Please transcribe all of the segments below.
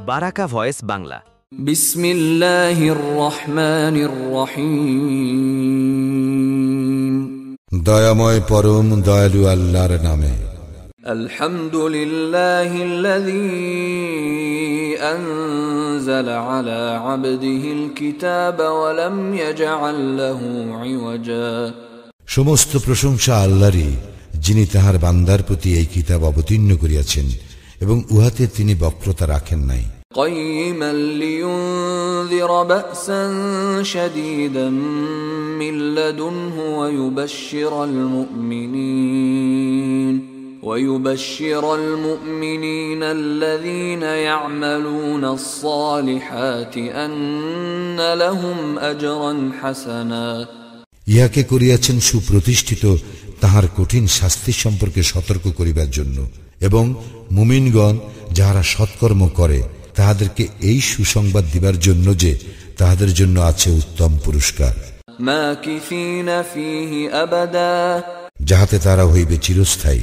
বারাকা voice Bangla. বিসমিল্লাহির রহমানির রহিম। দয়াময় পরম দয়ালু আল্লাহর নামে। আলহামদুলিল্লাহিল্লাযী আনজালা আলা আবদিহিল কিতাবা ওয়া লাম ইয়াজআল লাহু ইওয়াজা। সমস্ত প্রশংসা আল্লাহরই, যিনি তাহার বান্দার প্রতি এই কিতাব অবতীর্ণ করিয়াছেন এবং উহাতে তিনি বক্রতা রাখেন নাই। قيما لينذر بأسا شديدا من لدنه ويبشر المؤمنين الذين يعملون الصالحات أن لهم أجرا حسنا। ইহাকে করিয়াছেন সুপ্রতিষ্ঠিত তাহার কঠিন শাস্তি সম্পর্কে সতর্ক করিবার জন্য, এবং মুমিনগণ যাহারা সৎকর্ম করে তাহাদেরকে এই সুসংবাদ দিবার জন্য যে তাহাদের জন্য আছে উত্তম পুরস্কার, মাকিফিনা ফীহি আবাদা, যাহাতে তারা হইবে চিরস্থায়ী।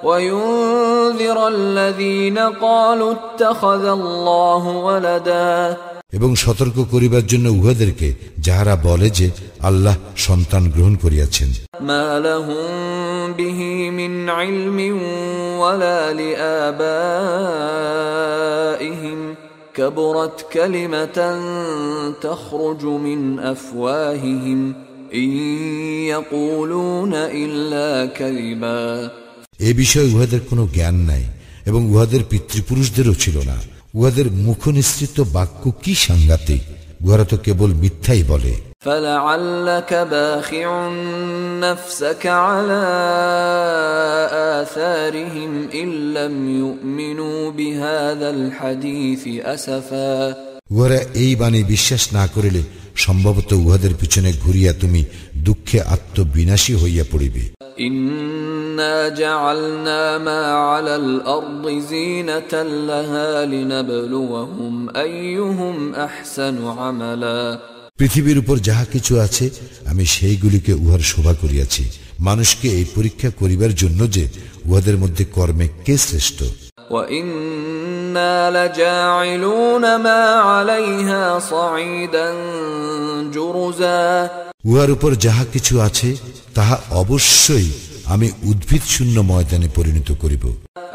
ওয়ায়ুনযিরাল্লাযীনা ক্বালু ইত্তাখাযাল্লাহু ওয়ালাদা, এবং সতর্ক করিবার জন্য উহাদেরকে যাহারা বলে যে আল্লাহ সন্তান গ্রহণ করিয়াছেন। মা লাহুম বিহি মিন ইলমিন ওয়ালা লিআবাইহিম কাবুরাত কালিমাতান তাখরুজু মিন আফওয়াহিহিম ইন ইয়াকুলুনা ইল্লা কাযিবা। এ বিষয়ে উহাদের কোনো জ্ঞান নাই এবং উহাদের পিতৃপুরুষদেরও ছিল না। উহাদের মুখনিসৃত বাক্য কি সাংঘাতিক! উহারা তো কেবল মিথ্যাই বলে। فَلَعَلَّكَ بَاخِعٌ نَفْسَكَ عَلَى آثَارِهِمْ إِن لَّمْ يُؤْمِنُوا بِهَذَا الْحَدِيثِ أَسَفًا। উহারা এই বাণী বিশ্বাস না করিলে সম্ভবত উহাদের পিছনে ঘুরিয়া তুমি দুঃখে আত্মবিনাশী হইয়া পড়িবে। إِنَّا جَعَلْنَا مَا عَلَى الْأَرْضِ زِينَةً لَهَا لِنَبْلُوَهُمْ أَيُّهُمْ أَحْسَنُ عَمَلًا। পৃথিবীর উপর যাহা কিছু আছে আমি সেইগুলিকে উহার শোভা করিয়াছি, মানুষকে এই পরীক্ষা করিবার জন্য যে উহাদের মধ্যে কর্মে কে শ্রেষ্ঠ। وَإِنَّا لَجَاعِلُونَ مَا عَلَيْهَا صَعِيدًا جُرُزًا। উহার উপর যাহা কিছু আছে তাহা অবশ্যই আমি উদ্ভিদ শূন্য ময়দানে পরিণত করিব।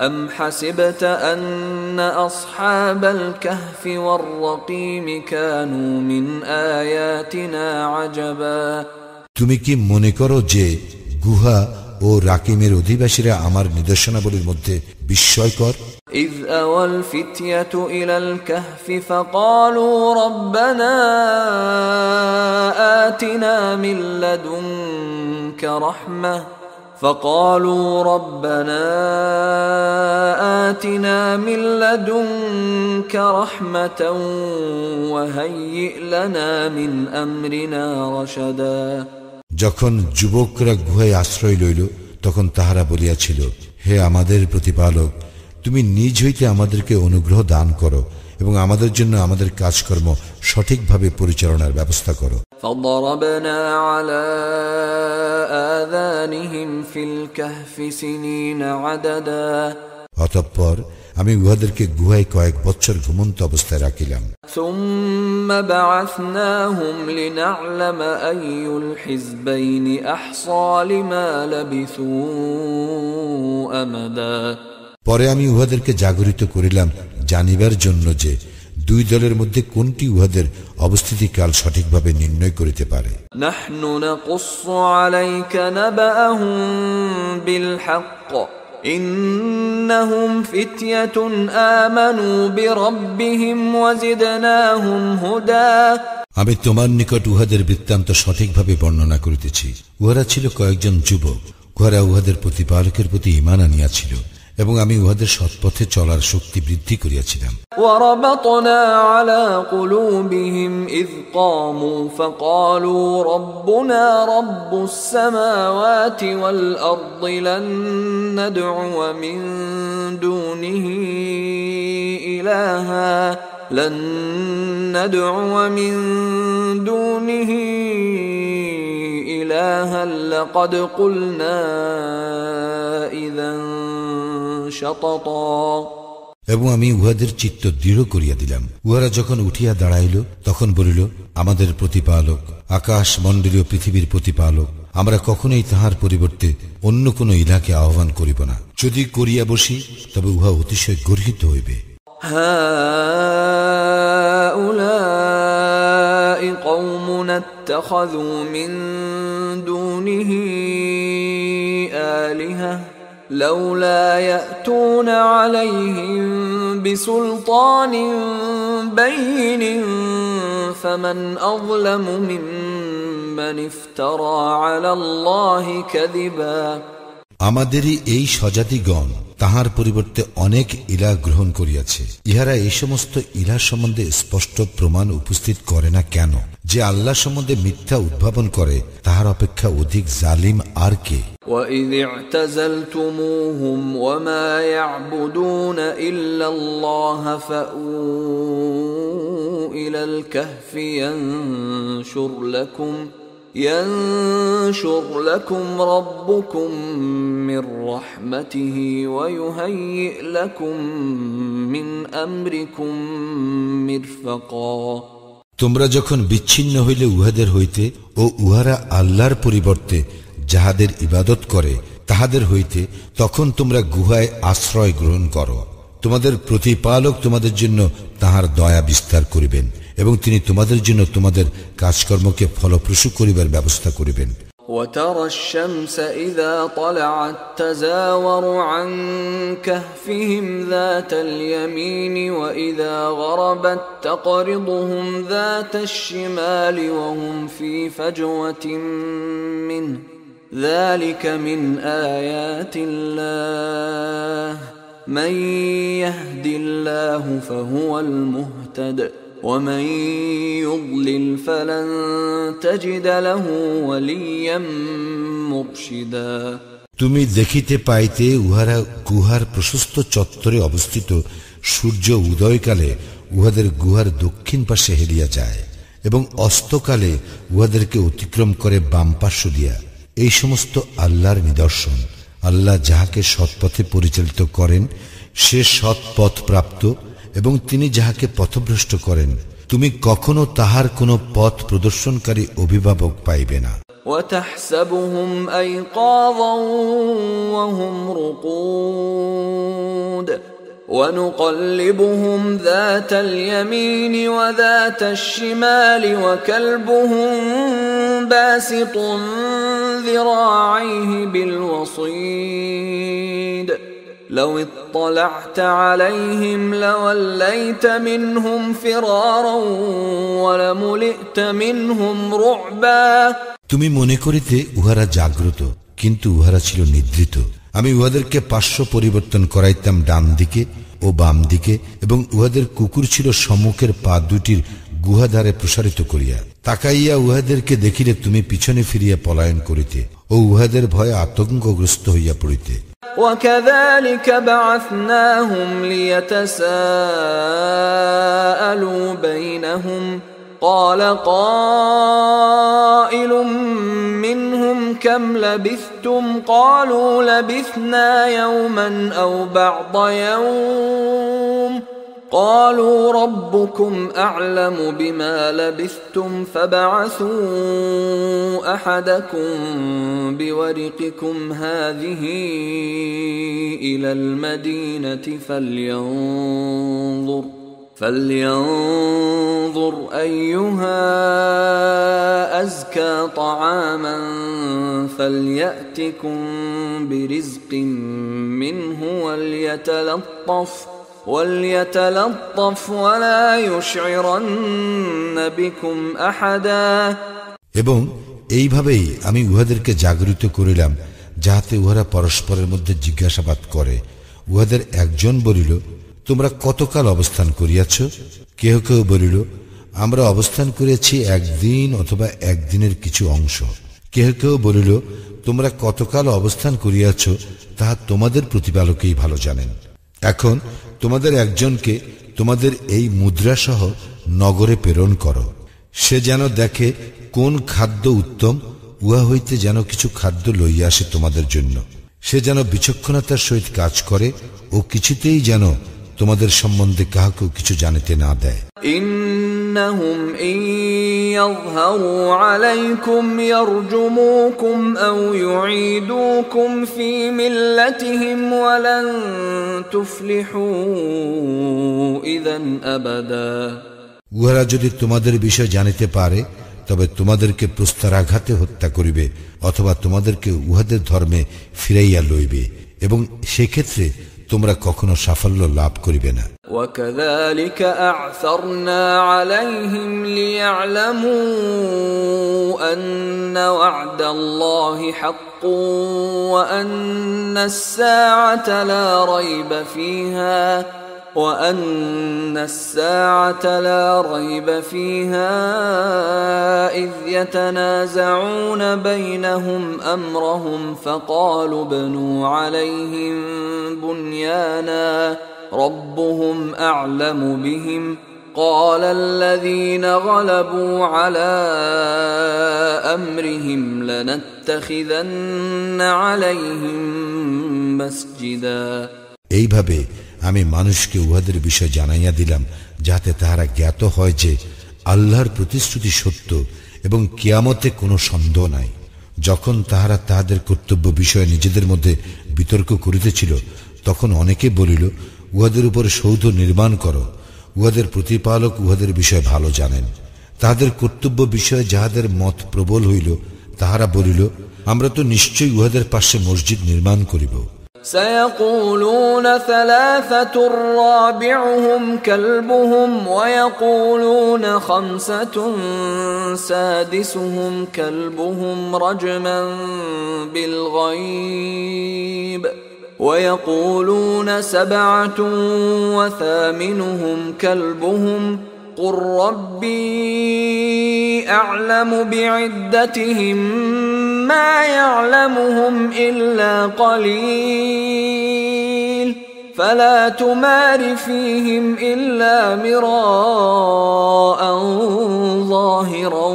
أَمْ حَسِبْتَ أَنَّ أَصْحَابَ الْكَهْفِ وَالرَّقِيمِ كَانُوا مِنْ آيَاتِنَا عَجَبًا। তুমি কি মনে করো যে গুহা ও রাকিমের অধিবাসীরা আমার নিদর্শনাবলীর মধ্যে বিস্ময়কর? إِذْ أَوَى الْفِتْيَةُ إِلَى الْكَهْفِ فَقَالُوا رَبَّنَا آتِنَا مِن لَّدُنكَ رَحْمَةً وَهَيِّئْ لَنَا مِنْ أَمْرِنَا رَشَدًا। যখন যুবকরা গুহায় আশ্রয় লইল তখন তাহারা বলিয়াছিল, হে আমাদের প্রতিপালক, তুমি নিজ হইতে আমাদেরকে অনুগ্রহ দান করো এবং আমাদের জন্য আমাদের কাজকর্ম সঠিকভাবে পরিচালনার ব্যবস্থা করো। فضربنا على آذانهم في الكهف سنين عددا। অতঃপর আমি উহাদেরকে গুহায় কয়েক বছর ঘুমন্ত অবস্থায় রাখিলাম। ثم بعثناهم لنعلم أي الحزبين أحصى لما لبثوا أمدا। পরে আমি উহাদেরকে জাগরিত করিলাম জানিবার জন্য যে দুই দলের মধ্যে কোনটি উহাদের অবস্থিতিকাল সঠিকভাবে নির্ণয় করিতে পারে। نحن نقص عليك نبأهم بالحق إنهم فتية آمنوا بربهم وزدناهم هدى। আমি তোমার নিকট উহাদের বৃত্তান্ত সঠিকভাবে বর্ণনা করিতেছি। উহারা ছিল কয়েকজন যুবক, উহারা উহাদের প্রতিপালকের প্রতি ঈমান আনিয়াছিল এবং আমি উহাদের সৎপথে চলার শক্তি বৃদ্ধি করিয়াছিলাম। وَرَبَطْنَا عَلَى قُلُوبِهِمْ إِذْ قَامُوا فَقَالُوا رَبُّنَا رَبُّ السَّمَاوَاتِ وَالْأَرْضِ لَن نَّدْعُوَ مِن دُونِهِ إِلَٰهًا لَّقَدْ قُلْنَا إِذًا شططا এবং আমি উহাদের চিত্ত দৃঢ় করিয়া দিলাম। উহারা যখন উঠিয়া দাঁড়াইল তখন বলিল, আমাদের প্রতিপালক, আকাশ মণ্ডলীয় পৃথিবীর প্রতিপালক, আমরা কখনোই তাহার পরিবর্তে অন্য কোন ইলাকে আহ্বান করিব না। যদি করিয়া বসি তবে উহা অতিশয় গর্হিত হইবে। হাউলাই কওমুনা ইত্তাখাযু মিন দুনিহি আলিহা লাউলা ইয়াতুনা আলাইহিম বিসুলতানিন বাইয়িনিন ফামান আযলামু মিম্মান ইফতারা আলাল্লাহি কাযিবা। আমাদেরই এই স্বজাতিগণ তাহার পরিবর্তে অনেক ইলাহ গ্রহণ করিয়াছে। ইহারা এই সমস্ত ইলাহ সম্বন্ধে স্পষ্ট প্রমাণ উপস্থিত করে না কেন? যে আল্লাহ সম্বন্ধে মিথ্যা উদ্ভাবন করে তাহার অপেক্ষা অধিক জালিম আর কে? وَإِذِ اعْتَزَلْتُمُوهُمْ وَمَا يَعْبُدُونَ إِلَّا اللَّهَ فَأْوُوا إِلَى الْكَهْفِ ينشر لكم ربكم من رحمته ويهيئ لكم من أمركم مرفقا। তোমরা যখন বিচ্ছিন্ন হইলে উহাদের হইতে ও উহারা আল্লাহর পরিবর্তে যাহাদের ইবাদত করে তাহাদের হইতে, তখন তোমরা গুহায় আশ্রয় গ্রহণ করো। তোমাদের প্রতিপালক তোমাদের জন্য তাহার দয়া বিস্তার করিবেন এবং তিনি তোমাদের জন্য তোমাদের কাজকর্মকে ফলপ্রসূ করিবার ব্যবস্থা করিবেন। وترى الشمس إذا طلعت تزاور عن كهفهم ذات اليمين وإذا غربت تقرضهم ذات الشمال وهم في فجوة منه ذلك من آيات الله من يهد الله فهو المهتد ومن يضلل فلن تجد له وليا مرشدا। তুমি দেখিতে পাইতে উহারা গুহার প্রশস্ত চত্বরে অবস্থিত সূর্য উদয়কালে উহাদের গুহার দক্ষিণ পাশে হেলিয়া যায় এবং অস্তকালে উহাদেরকে অতিক্রম করে বাম পার্শ্ব দিয়া। এই সমস্ত আল্লাহর নিদর্শন। আল্লাহ যাহাকে সৎপথে পরিচালিত করেন সে সৎপথ প্রাপ্ত, এবং তিনি যাহাকে পথভ্রষ্ট করেন তুমি কখনো তাহার কোন পথ প্রদর্শনকারী অভিভাবক পাইবে না। وتحسبهم أيقاظا وهم رقود ونقلبهم ذات اليمين وذات الشمال وكلبهم باسط ذراعيه بالوصيد لو اطلعت عليهم لوليت منهم فرارا ولملئت منهم رعبا। তুমি মনে করিতে উহারা জাগ্রত, কিন্তু উহারা ছিল নিদ্রিত। আমি উহাদেরকে পার্শ্ব পরিবর্তন করাইতাম ডান দিকে ও বাম দিকে, এবং উহাদের কুকুর ছিল সম্মুখের পা দুটির গুহাধারে প্রসারিত করিয়া। তাকাইয়া উহাদেরকে দেখিলে তুমি পিছনে ফিরিয়া পলায়ন করিতে ও উহাদের ভয়ে আতঙ্কগ্রস্ত হইয়া পড়িতে। وكذلك بعثناهم ليتساءلوا بينهم قال قائل منهم كم لبثتم قالوا لبثنا يوما أو بعض يوم قالوا ربكم أعلم بما لبثتم فابعثوا أحدكم بورقكم هذه إلى المدينة فلينظر أيها أزكى طعاما فليأتكم برزق منه وليتلطف ولا يشعرن بكم أحدا। এবং এইভাবেই আমি উহাদেরকে জাগরিত করিলাম যাহাতে উহারা পরস্পরের মধ্যে জিজ্ঞাসাবাদ করে। উহাদের একজন বলিল, তোমরা কতকাল অবস্থান করিয়াছ? কেহ কেউ বলিল, আমরা অবস্থান করিয়াছি একদিন অথবা একদিনের কিছু অংশ। কেহ কেউ বলিল, তোমরা কতকাল অবস্থান করিয়াছ তাহা তোমাদের প্রতিপালকেই ভালো জানেন। এখন তোমাদের একজনকে তোমাদের এই মুদ্রা সহ নগরে প্রেরণ করো, সে যেন দেখে কোন খাদ্য উত্তম, উহা হইতে যেন কিছু খাদ্য লইয়া আসে তোমাদের জন্য। সে যেন বিচক্ষণতার সহিত কাজ করে ও কিছুতেই যেন তোমাদের সম্বন্ধে কাহাকেও কিছু জানিতে না দেয়। إنهم إن يظهروا عليكم يرجموكم أو يعيدوكم في ملتهم ولن تفلحوا إذا أبدا। উহারা যদি তোমাদের বিষয় জানিতে পারে তবে তোমাদেরকে প্রস্তরাঘাতে হত্যা করিবে অথবা তোমাদেরকে উহাদের ধর্মে ফিরাইয়া লইবে এবং সেক্ষেত্রে তোমরা কখনো সাফল্য লাভ করিবে না। وكذلك أعثرنا عليهم ليعلموا أن وعد الله حق وأن الساعة لا ريب فيها إذ يتنازعون بينهم أمرهم فقالوا ابنوا عليهم بنيانا ربهم أعلم بهم قال الذين غلبوا على أمرهم لنتخذن عليهم مسجدا। এইভাবে আমি মানুষকে উহাদের বিষয় জানাইয়া দিলাম যাতে তাহারা জ্ঞাত হয় যে আল্লাহর প্রতিশ্রুতি সত্য এবং কিয়ামতে কোনো সন্দেহ নাই। যখন তাহারা তাহাদের কর্তব্য বিষয়ে নিজেদের মধ্যে বিতর্ক করিতেছিল তখন অনেকে বলিল, উহাদের উপর সৌধ নির্মাণ করো, উহাদের প্রতিপালক উহাদের বিষয় ভালো জানেন। তাহাদের কর্তব্য বিষয়ে যাহাদের মত প্রবল হইল তাহারা বলিল, আমরা তো নিশ্চয়ই উহাদের পাশে মসজিদ নির্মাণ করিব। سيقولون ثلاثة رابعهم كلبهم ويقولون خمسة سادسهم كلبهم رجما بالغيب ويقولون سبعة وثامنهم كلبهم قل ربي أعلم بعدتهم ما يعلمهم إلا قليل فلا تمار فيهم إلا مراء ظاهرا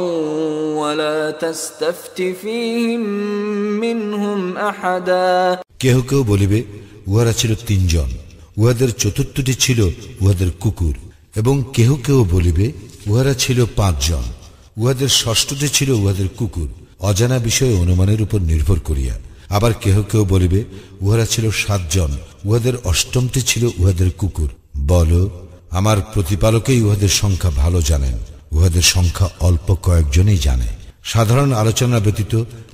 ولا تستفت فيهم منهم أحدا। কেহ কেউ বলিবে, উহারা ছিল 3 জন, উহাদের চতুর্থটি ছিল উহাদের কুকুর। এবং কেহ কেউ বলিবে, উহারা ছিল 5 জন, উহাদের ষষ্ঠটি ছিল উহাদের কুকুর, অজানা বিষয়ে অনুমানের উপর নির্ভর করিয়া। আবার কেহ কেউ বলিবে, উহারা ছিল 7 জন, উহাদের অষ্টমটি ছিল উহাদের কুকুর। বল, আমার প্রতিপালকেই উহাদের সংখ্যা ভালো জানেন, উহাদের সংখ্যা অল্প কয়েকজনই জানে। সাধারণ আলোচনা ব্যতীত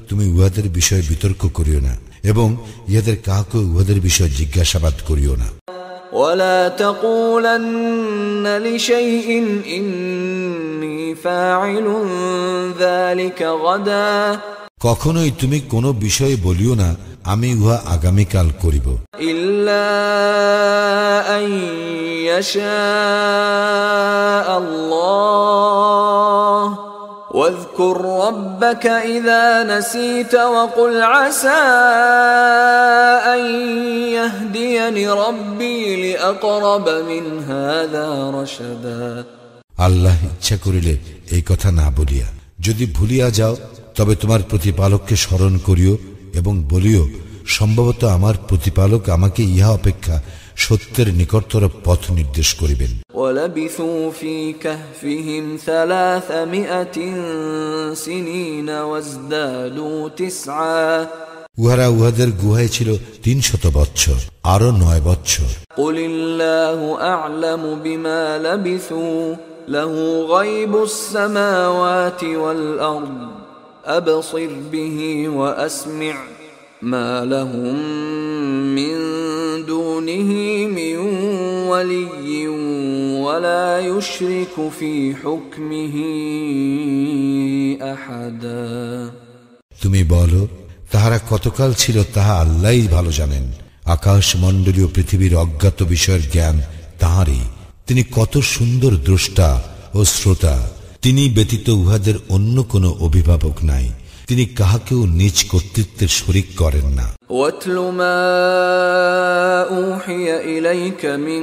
তুমি উহাদের বিষয়ে বিতর্ক করিও না এবং ইহাদের কাউকে উহাদের বিষয়ে জিজ্ঞাসাবাদ করিও না। ولا تقولن لشيء إني فاعل ذلك غدا। কখনোই তুমি কোনো বিষয়ে বলিও না, আমি উহা আগামীকাল করিব। إلا أن يشاء الله واذكر ربك إذا نسيت وقل عسى أن يهديني ربي لأقرب من هذا رشدا। আল্লাহ ইচ্ছা করিলে এই কথা না বলিয়া যদি ভুলিয়া যাও তবে তোমার প্রতিপালককে স্মরণ করিও এবং বলিও, সম্ভবত আমার প্রতিপালক আমাকে ইহা অপেক্ষা সত্যের নিকটতর পথ নির্দেশ করিবেন। وَلَبِثُوا فِي كَهْفِهِمْ 300 سِنِينَ وَازْدَادُوا 9। উহারা উহাদের গুহায় ছিল 300 বৎসর, আরো 9 বৎসর। قُلِ اللَّهُ أَعْلَمُ بِمَا لَبِثُوا لَهُ غَيْبُ السَّمَاوَاتِ وَالْأَرْضِ أَبْصِرْ بِهِ وَأَسْمِعْ مَا لَهُم مِّن دُونِهِ مِن وَلِيٍّ وَلَا يُشْرِكُ فِي حُكْمِهِ أَحَدًا। তুমি বলো, তাহারা কতকাল ছিল তাহা আল্লাহই ভালো জানেন। আকাশ মণ্ডলীয় পৃথিবীর অজ্ঞাত বিষয়ের জ্ঞান তাঁরই। তিনি কত সুন্দর দ্রষ্টা ও শ্রোতা। তিনি ব্যতীত উহাদের অন্য কোনো অভিভাবক নাই। তিনি কাহাকেও নিজ কর্তৃত্বের শরীক করেন না। وَاتْلُ مَا أُوحِيَ إِلَيْكَ مِنْ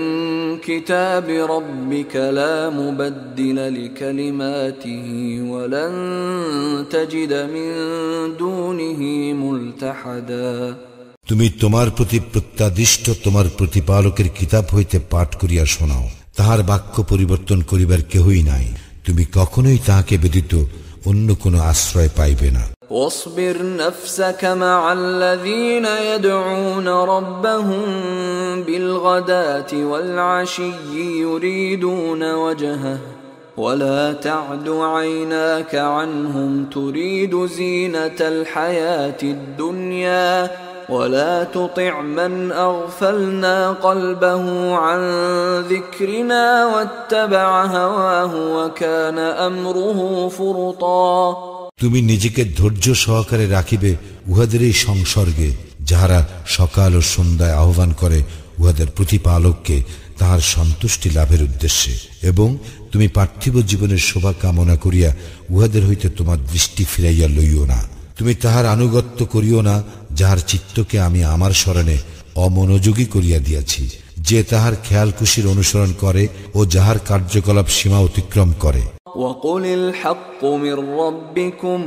كِتَابِ رَبِّكَ لَا مُبَدِّلَ لِكَلِمَاتِهِ وَلَنْ تَجِدَ مِنْ دُونِهِ مُلْتَحَدًا। তুমি তোমার প্রতি প্রত্যাদিষ্ট তোমার প্রতিপালকের কিতাব হইতে পাঠ করিয়া শোনাও। তাহার বাক্য পরিবর্তন করিবার কেহই নাই। তুমি কখনোই তাহাকে ব্যতীত অন্য কোনো আশ্রয় পাইবে না। واصبر نفسك مع الذين يدعون ربهم بالغداة والعشي يريدون وجهه ولا تعد عيناك عنهم تريد زينة الحياة الدنيا ولا تطع من أغفلنا قلبه عن ذكرنا واتبع هواه وكان أمره فرطا। তুমি নিজেকে ধৈর্য সহকারে রাখিবে উহাদের এই সংসর্গে, যাহারা সকাল ও সন্ধ্যায় আহ্বান করে উহাদের প্রতিপালককে তাহার সন্তুষ্টি লাভের উদ্দেশ্যে, এবং তুমি পার্থিব জীবনের শোভা কামনা করিয়া উহাদের হইতে তোমার দৃষ্টি ফিরাইয়া লইও না। তুমি তাহার আনুগত্য করিও না, যাহার চিত্তকে আমি আমার স্মরণে অমনোযোগী করিয়া দিয়াছি, যে তাহার খেয়াল খুশির অনুসরণ করে ও যাহার কার্যকলাপ সীমা অতিক্রম করে। وقل الحق من ربكم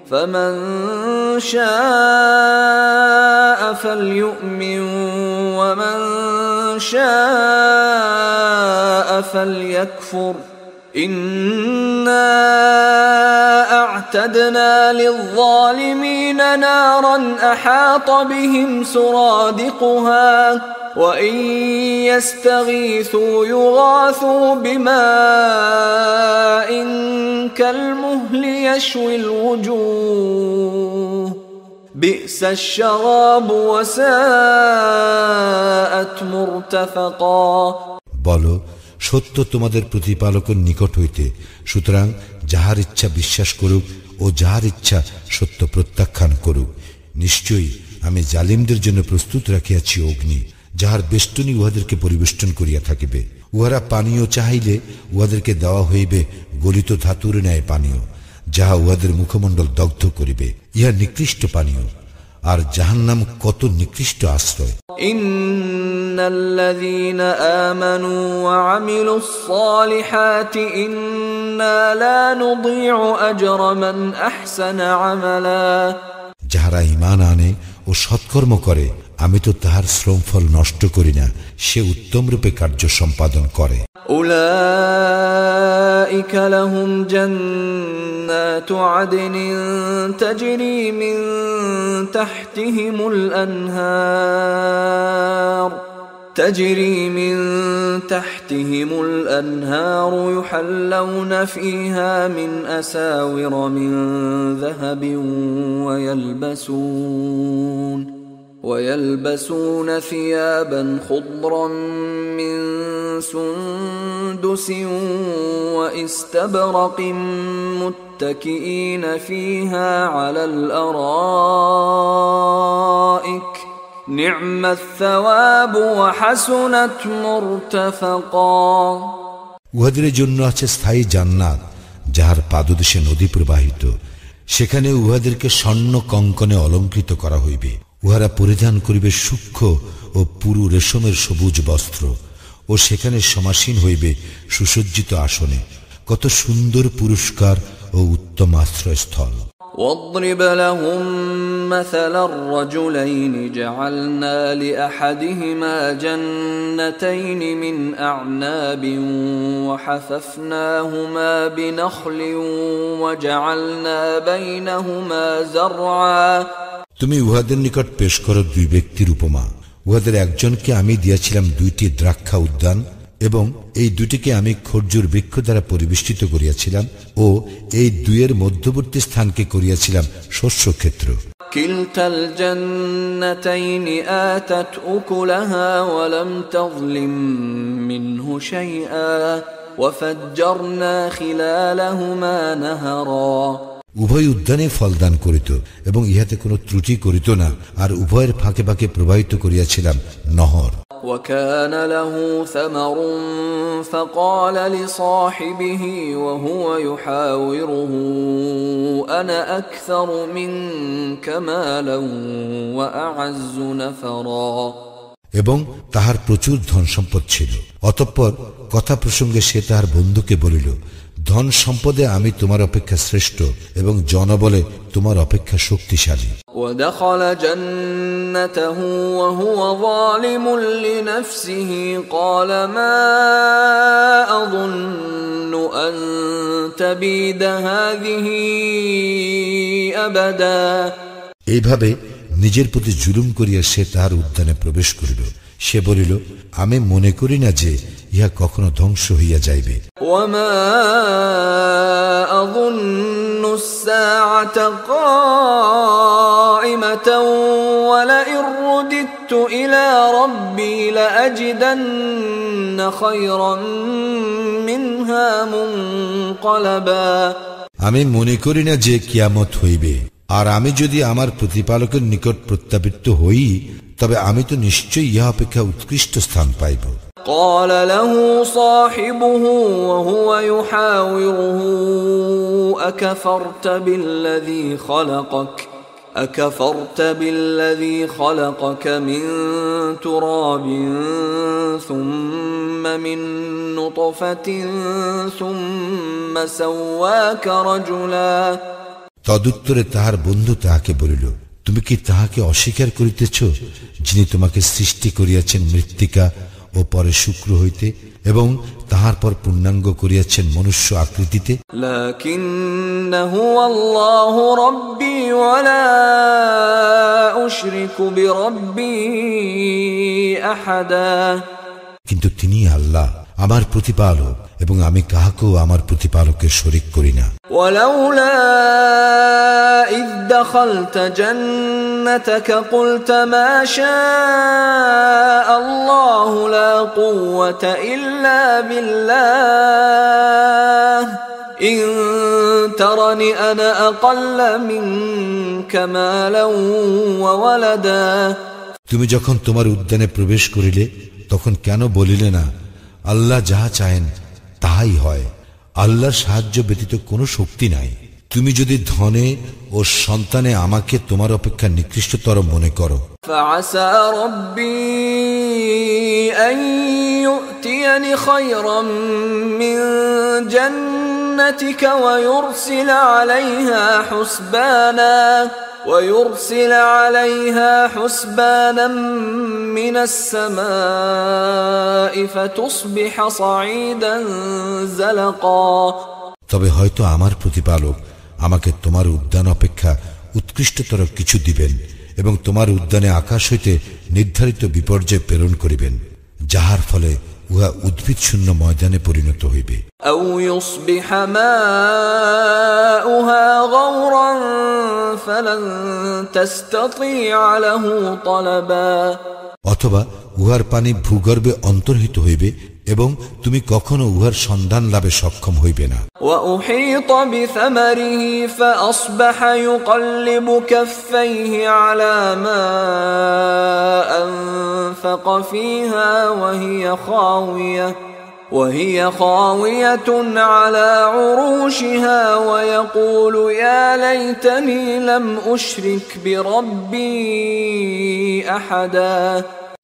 فمن شاء فليؤمن ومن شاء فليكفر إنا أعتدنا للظالمين نارا أحاط بهم سرادقها وإن يستغيثوا يغاثوا بماء كالمهل يشوي الوجوه بئس الشراب وساءت مرتفقا। বলো, সত্য তোমাদের প্রতিপালকের নিকট হইতে, সুতরাং যাহার ইচ্ছা বিশ্বাস করুক ও যাহার ইচ্ছা সত্য প্রত্যাখ্যান করুক। নিশ্চয়ই আমি জালিমদের জন্য প্রস্তুত রাখিয়াছি অগ্নি, যাহার বেষ্টনী উহাদেরকে পরিবেষ্টন করিয়া থাকিবে। উহারা পানীয় চাহিলে উহাদেরকে দেওয়া হইবে গলিত ধাতুর ন্যায় পানীয়, যাহা উহাদের মুখমণ্ডল দগ্ধ করিবে। ইহা নিকৃষ্ট পানীয়, আর জাহান্নাম কত নিকৃষ্ট আশ্রয়। ইন্নাল্লাযীনা আমানু ওয়া আমিলুস সালিহাতি ইন্না লা নুযীউ আজরা মান আহসানা আমালা। যাহারা ঈমান আনে ও সৎকর্ম করে, আমি তো তাহার শ্রমফল নষ্ট করি না, সে উত্তম রূপে কার্য সম্পাদন করে। উলাইকা লাহুম জান্নাতু আদনিন তাজরি মিন তাহতিহিমুল আনহার تجري من تحتهم الأنهار يحلون فيها من أساور من ذهب ويلبسون ثيابا خضرا من سندس واستبرق متكئين فيها على الأرائك نعم الثواب وحسنت مرتفقا। উহাদের জন্য আছে স্থায়ী জান্নাত, যাহার পাদদেশে নদী প্রবাহিত, সেখানে উহাদেরকে স্বর্ণ কঙ্কনে অলঙ্কৃত করা হইবে। উহারা পরিধান করিবে সূক্ষ্ম ও পুরু রেশমের সবুজ বস্ত্র, ও সেখানে সমাসীন হইবে সুসজ্জিত আসনে। কত সুন্দর পুরস্কার ও উত্তম আশ্রয়স্থল। واضرب لهم مثل الرجلين جعلنا لأحدهما جنتين من أعناب وحففناهما بنخل وجعلنا بينهما زرعا। তুমি উহাদের নিকট পেশ করো দুই ব্যক্তির উপমা। উহাদের একজনকে আমি দিয়াছিলাম দুইটি দ্রাক্ষা উদ্যান, এবং এই দুটিকে আমি খরজুর বৃক্ষ দ্বারা পরিবেষ্টিত করিয়াছিলাম, ও এই দুইয়ের মধ্যবর্তী স্থানকে করিয়াছিলাম শস্য ক্ষেত্র। কিলতাল জান্নাতাইনি আতাত উকুলাহা ওয়া লাম তাযলিম মিনহু শাইআ ওয়া ফাজ্জারনা খিলালাহুমা নাহারা। উভয় উদ্যানে ফলদান করিত এবং ইহাতে কোনো ত্রুটি করিত না, আর উভয়ের ফাঁকে ফাঁকে প্রবাহিত করিয়াছিলাম নহর। وكان له ثمر فقال لصاحبه وهو يحاوره أنا أكثر منك مالا وأعز نفرا। এবং তাহার প্রচুর ধন সম্পদ ছিল। অতঃপর কথা প্রসঙ্গে সে তাহার বন্ধুকে বলিল, ধন সম্পদে আমি তোমার অপেক্ষা শ্রেষ্ঠ এবং জনবলে তোমার অপেক্ষা শক্তিশালী। ودخل جنته وهو ظالم لنفسه قال ما أظن أن تبيد هذه أبدا। এইভাবে নিজের প্রতি জুলুম করিয়া সে তাহার উদ্যানে প্রবেশ করিল। সে বলিল, আমি মনে করি না যে ইহা কখনো ধ্বংস হইয়া যাইবে। وما أظن الساعة قائمة ولئن رددت إلى ربي لأجدن خيرا منها منقلبا। আমি মনে করি না যে কিয়ামত হইবে, আর আমি যদি আমার প্রতিপালকের নিকট প্রত্যাবৃত্ত হই তবে আমি তো নিশ্চয়ই ইহা অপেক্ষা উৎকৃষ্ট স্থান পাইব। قال له صاحبه وهو يحاوره أكفرت بالذي خلقك من تراب ثم من نطفة ثم سواك رجلا। তদুত্তরে তাহার বন্ধু তাহাকে বলিল, তুমি কি তাহাকে অস্বীকার করিতেছ যিনি তোমাকে সৃষ্টি করিয়াছেন মৃত্তিকা ও পরে শুক্র হইতে এবং তাহার পর পূর্ণাঙ্গ করিয়াছেন মনুষ্য আকৃতিতে? লাকিন্নাহু আল্লাহু রাব্বী ওয়া লা উশরিকু বিরাব্বী আহাদা। কিন্তু তিনি আল্লাহ আমার প্রতিপালক এবং আমি কাহাকেও আমার প্রতিপালকের শরীক করি না। ওয়ালাউলা ইয দাখালতা জান্নাতাকা কুলতা মা শাআ আল্লাহু লা কুওয়াতা ইল্লা বিল্লাহ ইন তারানি আনা আকাল্লা মিনকা মালান ওয়া ওয়ালাদা। তুমি যখন তোমার উদ্যানে প্রবেশ করিলে তখন কেন বলিলে না, আল্লাহ যাহা চাহেন তাহাই হয়, আল্লাহর সাহায্য ব্যতীত কোনো শক্তি নাই। তুমি যদি ধনে ও সন্তানে আমাকে তোমার অপেক্ষা নিকৃষ্টতর মনে করো, فعسى ربي أن يؤتيني خيرا من جنتك ويرسل عليها حسبانا من السماء فتصبح صعيدا زلقا। তবে হয়তো আমার প্রতিপালক আমাকে তোমার উদ্যান অপেক্ষা উৎকৃষ্টতর কিছু দিবেন এবং তোমার উদ্যানে আকাশ হইতে নির্ধারিত বিপর্যয় প্রেরণ করিবেন, যাহার ফলে উহা উদ্ভিদ শূন্য ময়দানে পরিণত হইবে। أو يصبح ماؤها غورا فلن تستطيع له طلبا। অথবা উহার পানি ভূগর্ভে অন্তর্হিত হইবে এবং তুমি কখনো উহার সন্ধান লাভে সক্ষম হইবে না। وأحيط بثمره فأصبح يقلب كفيه على ما أنفق فيها وهي خاوية على عروشها ويقول يا ليتني لم أشرك بربي أحدا।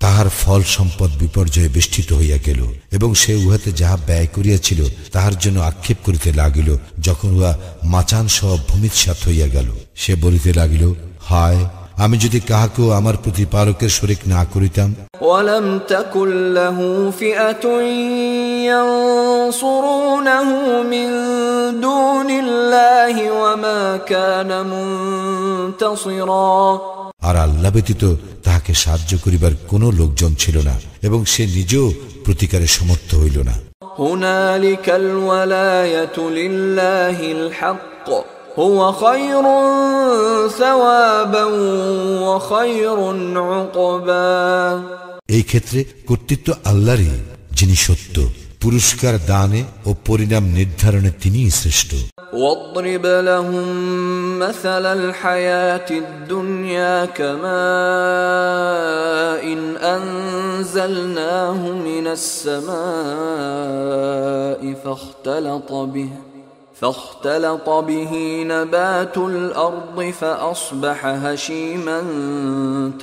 তাহার ফল সম্পদ বিপর্যয়ে বেষ্টিত হইয়া গেল এবং সে উহাতে যাহা ব্যয় করিয়াছিল তাহার জন্য আক্ষেপ করিতে লাগিল। যখন উহা মাচান সহ ভূমিৎসাৎ হইয়া গেল, সে বলিতে লাগিল, হায়, আমি যদি কাহাকেও আমার প্রতিপালকের শরীক না করিতাম। ওয়ালাম তাকুল লাহু ফিআতুন ইয়ানসুরুনাহু মিন দুনিল্লাহি ওয়া মা কানা মুনতাসিরা। আর আল্লাহ ব্যতীত তাহাকে সাহায্য করিবার কোন লোকজন ছিল না এবং সে নিজেও প্রতিকারে সমর্থ হইল না। হুনালিকাল ওয়ালায়াতু লিল্লাহিল হক হুয়া খায়রুন সাওয়াবান ওয়া খায়রুন উকবা। এই ক্ষেত্রে কর্তৃত্ব আল্লাহরই, যিনি সত্য, পুরস্কার দানে ও পরিণাম নির্ধারণে তিনিই শ্রেষ্ঠ। واضرب لهم مثل الحياة الدنيا كماء أنزلناه من السماء فاختلط به نبات الأرض فأصبح هشيما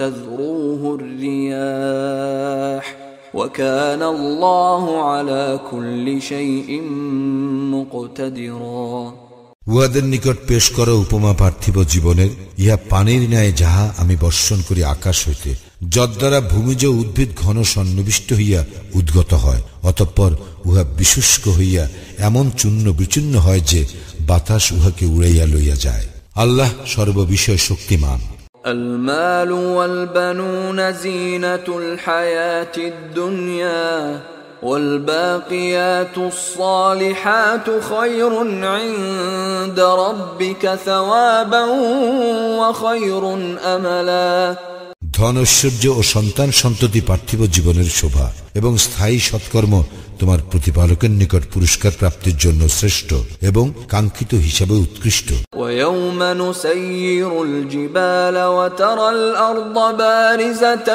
تذروه الرياح وكان الله على كل شيء مقتدرا উহাদের নিকট পেশ করা উপমা পার্থিব জীবনের, ইহা পানির ন্যায় যাহা আমি বর্ষণ করি আকাশ হইতে, যদ্বারা ভূমিজ উদ্ভিদ ঘন সন্নিবিষ্ট হইয়া উদ্গত হয়, অতঃপর উহা বিশুষ্ক হইয়া এমন চূর্ণ বিচূর্ণ হয় যে বাতাস উহাকে উড়াইয়া লইয়া যায়। আল্লাহ সর্ববিষয়ে শক্তিমান। المال والبنون زينة الحياة الدنيا والباقيات الصالحات خير عند ربك ثوابا وخير أملا ধন ঐশ্বর্য ও সন্তান সন্ততি পার্থিব জীবনের শোভা এবং স্থায়ী সৎকর্ম তোমার প্রতিপালকের নিকট পুরস্কার প্রাপ্তির জন্য শ্রেষ্ঠ এবং কাঙ্ক্ষিত হিসাবে উৎকৃষ্ট। ويوم نسير الجبال وترى الأرض بارزة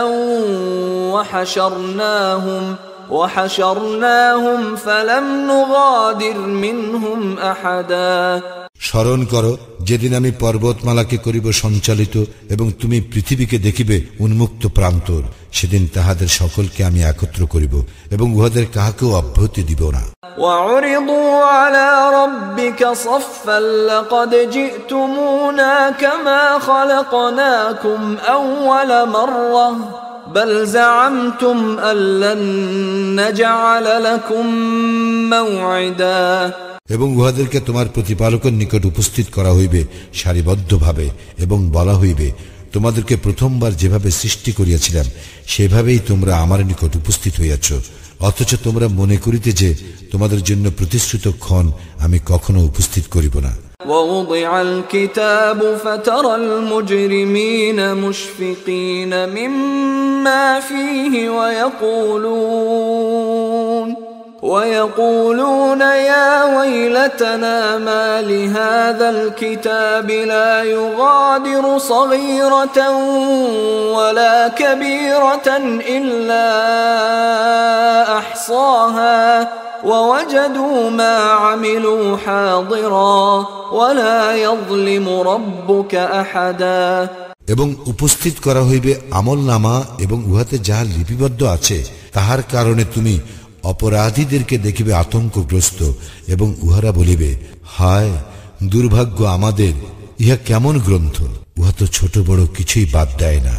وحشرناهم فلم نغادر منهم أحدا স্মরণ করো, যেদিন আমি পর্বতমালাকে করিব সঞ্চালিত এবং তুমি পৃথিবীকে দেখিবে উন্মুক্ত প্রান্তর, সেদিন তাহাদের সকলকে আমি একত্র করিব এবং উহাদের কাহাকেও অব্যাহতি দিব না। وعرضوا على ربك صفا لقد جئتمونا كما خلقناكم أول مرة بل زعمتم أن لن نجعل لكم موعدا এবং উহাদেরকে তোমার প্রতিপালকের নিকট উপস্থিত করা হইবে সারিবদ্ধভাবে এবং বলা হইবে, তোমাদেরকে প্রথমবার যেভাবে সৃষ্টি করিয়াছিলাম সেভাবেই তোমরা আমার নিকট উপস্থিত হইয়াছ, অথচ তোমরা মনে করিতে যে তোমাদের জন্য প্রতিশ্রুত ক্ষণ আমি কখনো উপস্থিত করিব না। ووضع الكتاب فترى المجرمين مشفقين مما فيه ويقولون يا ويلتنا ما لهذا الكتاب لا يغادر صغيرة ولا كبيرة إلا أحصاها ووجدوا ما عملوا حاضرا ولا يظلم ربك أحدا এবং উপস্থিত করা হইবে আমলনামা এবং উহাতে যাহা লিপিবদ্ধ আছে, তাহার কারণে তুমি অপরাধীদেরকে দেখিবে আতঙ্কগ্রস্ত এবং উহারা বলিবে, হায় দুর্ভাগ্য আমাদের, ইহা কেমন গ্রন্থ, উহা তো ছোট বড় কিছুই বাদ দেয় না,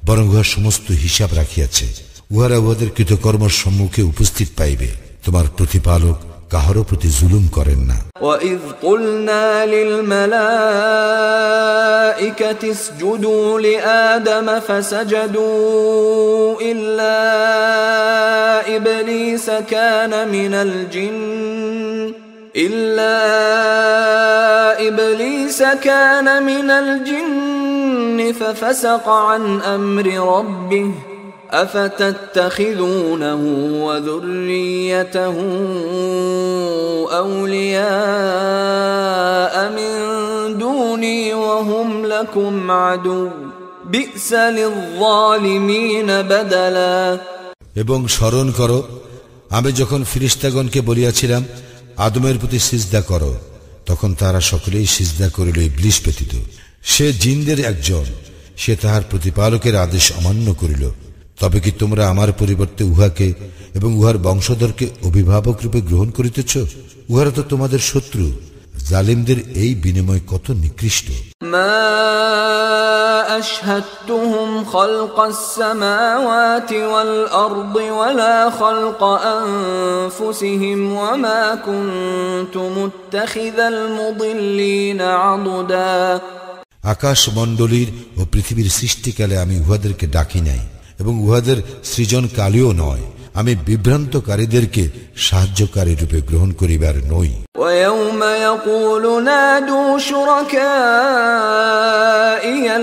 বরং উহা সমস্ত হিসাব রাখিয়াছে। উহারা উহাদের কৃতকর্মের সম্মুখে উপস্থিত পাইবে। তোমার প্রতিপালক কাহারও প্রতি জুলুম করেন না। وَإِذْ قُلْنَا لِلْمَلَائِكَةِ اسْجُدُوا لِآدَمَ فَسَجَدُوا إِلَّا إِبْلِيسَ كَانَ مِنَ الْجِنِّ فَفَسَقَ عَنْ أَمْرِ رَبِّهِ أفتتخذونه وذريته أولياء من دوني وهم لكم عدو بئس للظالمين بدلا এবং স্মরণ করো, আমি যখন ফিরিস্তাগণকে বলিয়াছিলাম আদমের প্রতি সিজদা করো, তখন তারা সকলেই সিজদা করিল ইবলিস ব্যতীত। সে জিনদের একজন, সে তাহার প্রতিপালকের আদেশ অমান্য করিল। তবে কি তোমরা আমার পরিবর্তে উহাকে এবং উহার বংশধরকে অভিভাবক রূপে গ্রহণ করিতেছ? উহারা তো তোমাদের শত্রু। জালিমদের এই বিনিময় কত নিকৃষ্ট। মা আশহাদতুহুম খালকাস সামাওয়াতি ওয়াল আরদি ওয়ালা খালকা আনফুসিহিম ওয়া মা কুনতু মুত্তাখিযাল মুদিল্লিনা আদুদা। আকাশ মণ্ডলীর ও পৃথিবীর সৃষ্টিকালে আমি উহাদেরকে ডাকি নাই এবং উহাদের সৃজন কালেও নয়। আমি বিভ্রান্তকারীদেরকে সাহায্যকারী রূপে গ্রহণ করিবার নই। وَيَوْمَ يَقُولُ نَادُوا شُرَكَائِيَ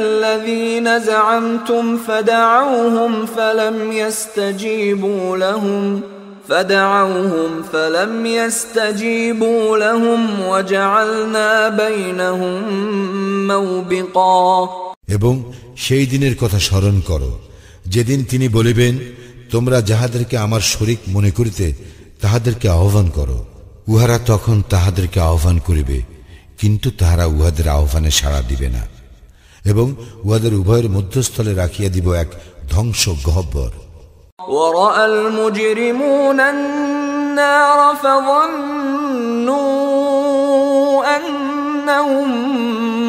الَّذِينَ زَعَمْتُمْ فَدَعَوْهُمْ فَلَمْ يَسْتَجِيبُوا لَهُمْ وَجَعَلْنَا بَيْنَهُمْ مَوْبِقًا। এবং সেই দিনের কথা স্মরণ করো, যেদিন তিনি বলিবেন, তোমরা যাহাদেরকে আমার শরীক মনে করিতে তাহাদেরকে আহ্বান করো। উহারা তখন তাহাদেরকে আহ্বান করিবে, কিন্তু তাহারা উহাদের আহ্বানে সাড়া দিবে না, এবং উহাদের উভয়ের মধ্যস্থলে রাখিয়া দিব এক ধ্বংস গহ্বর। ورأى المجرمون النار فظنوا أنهم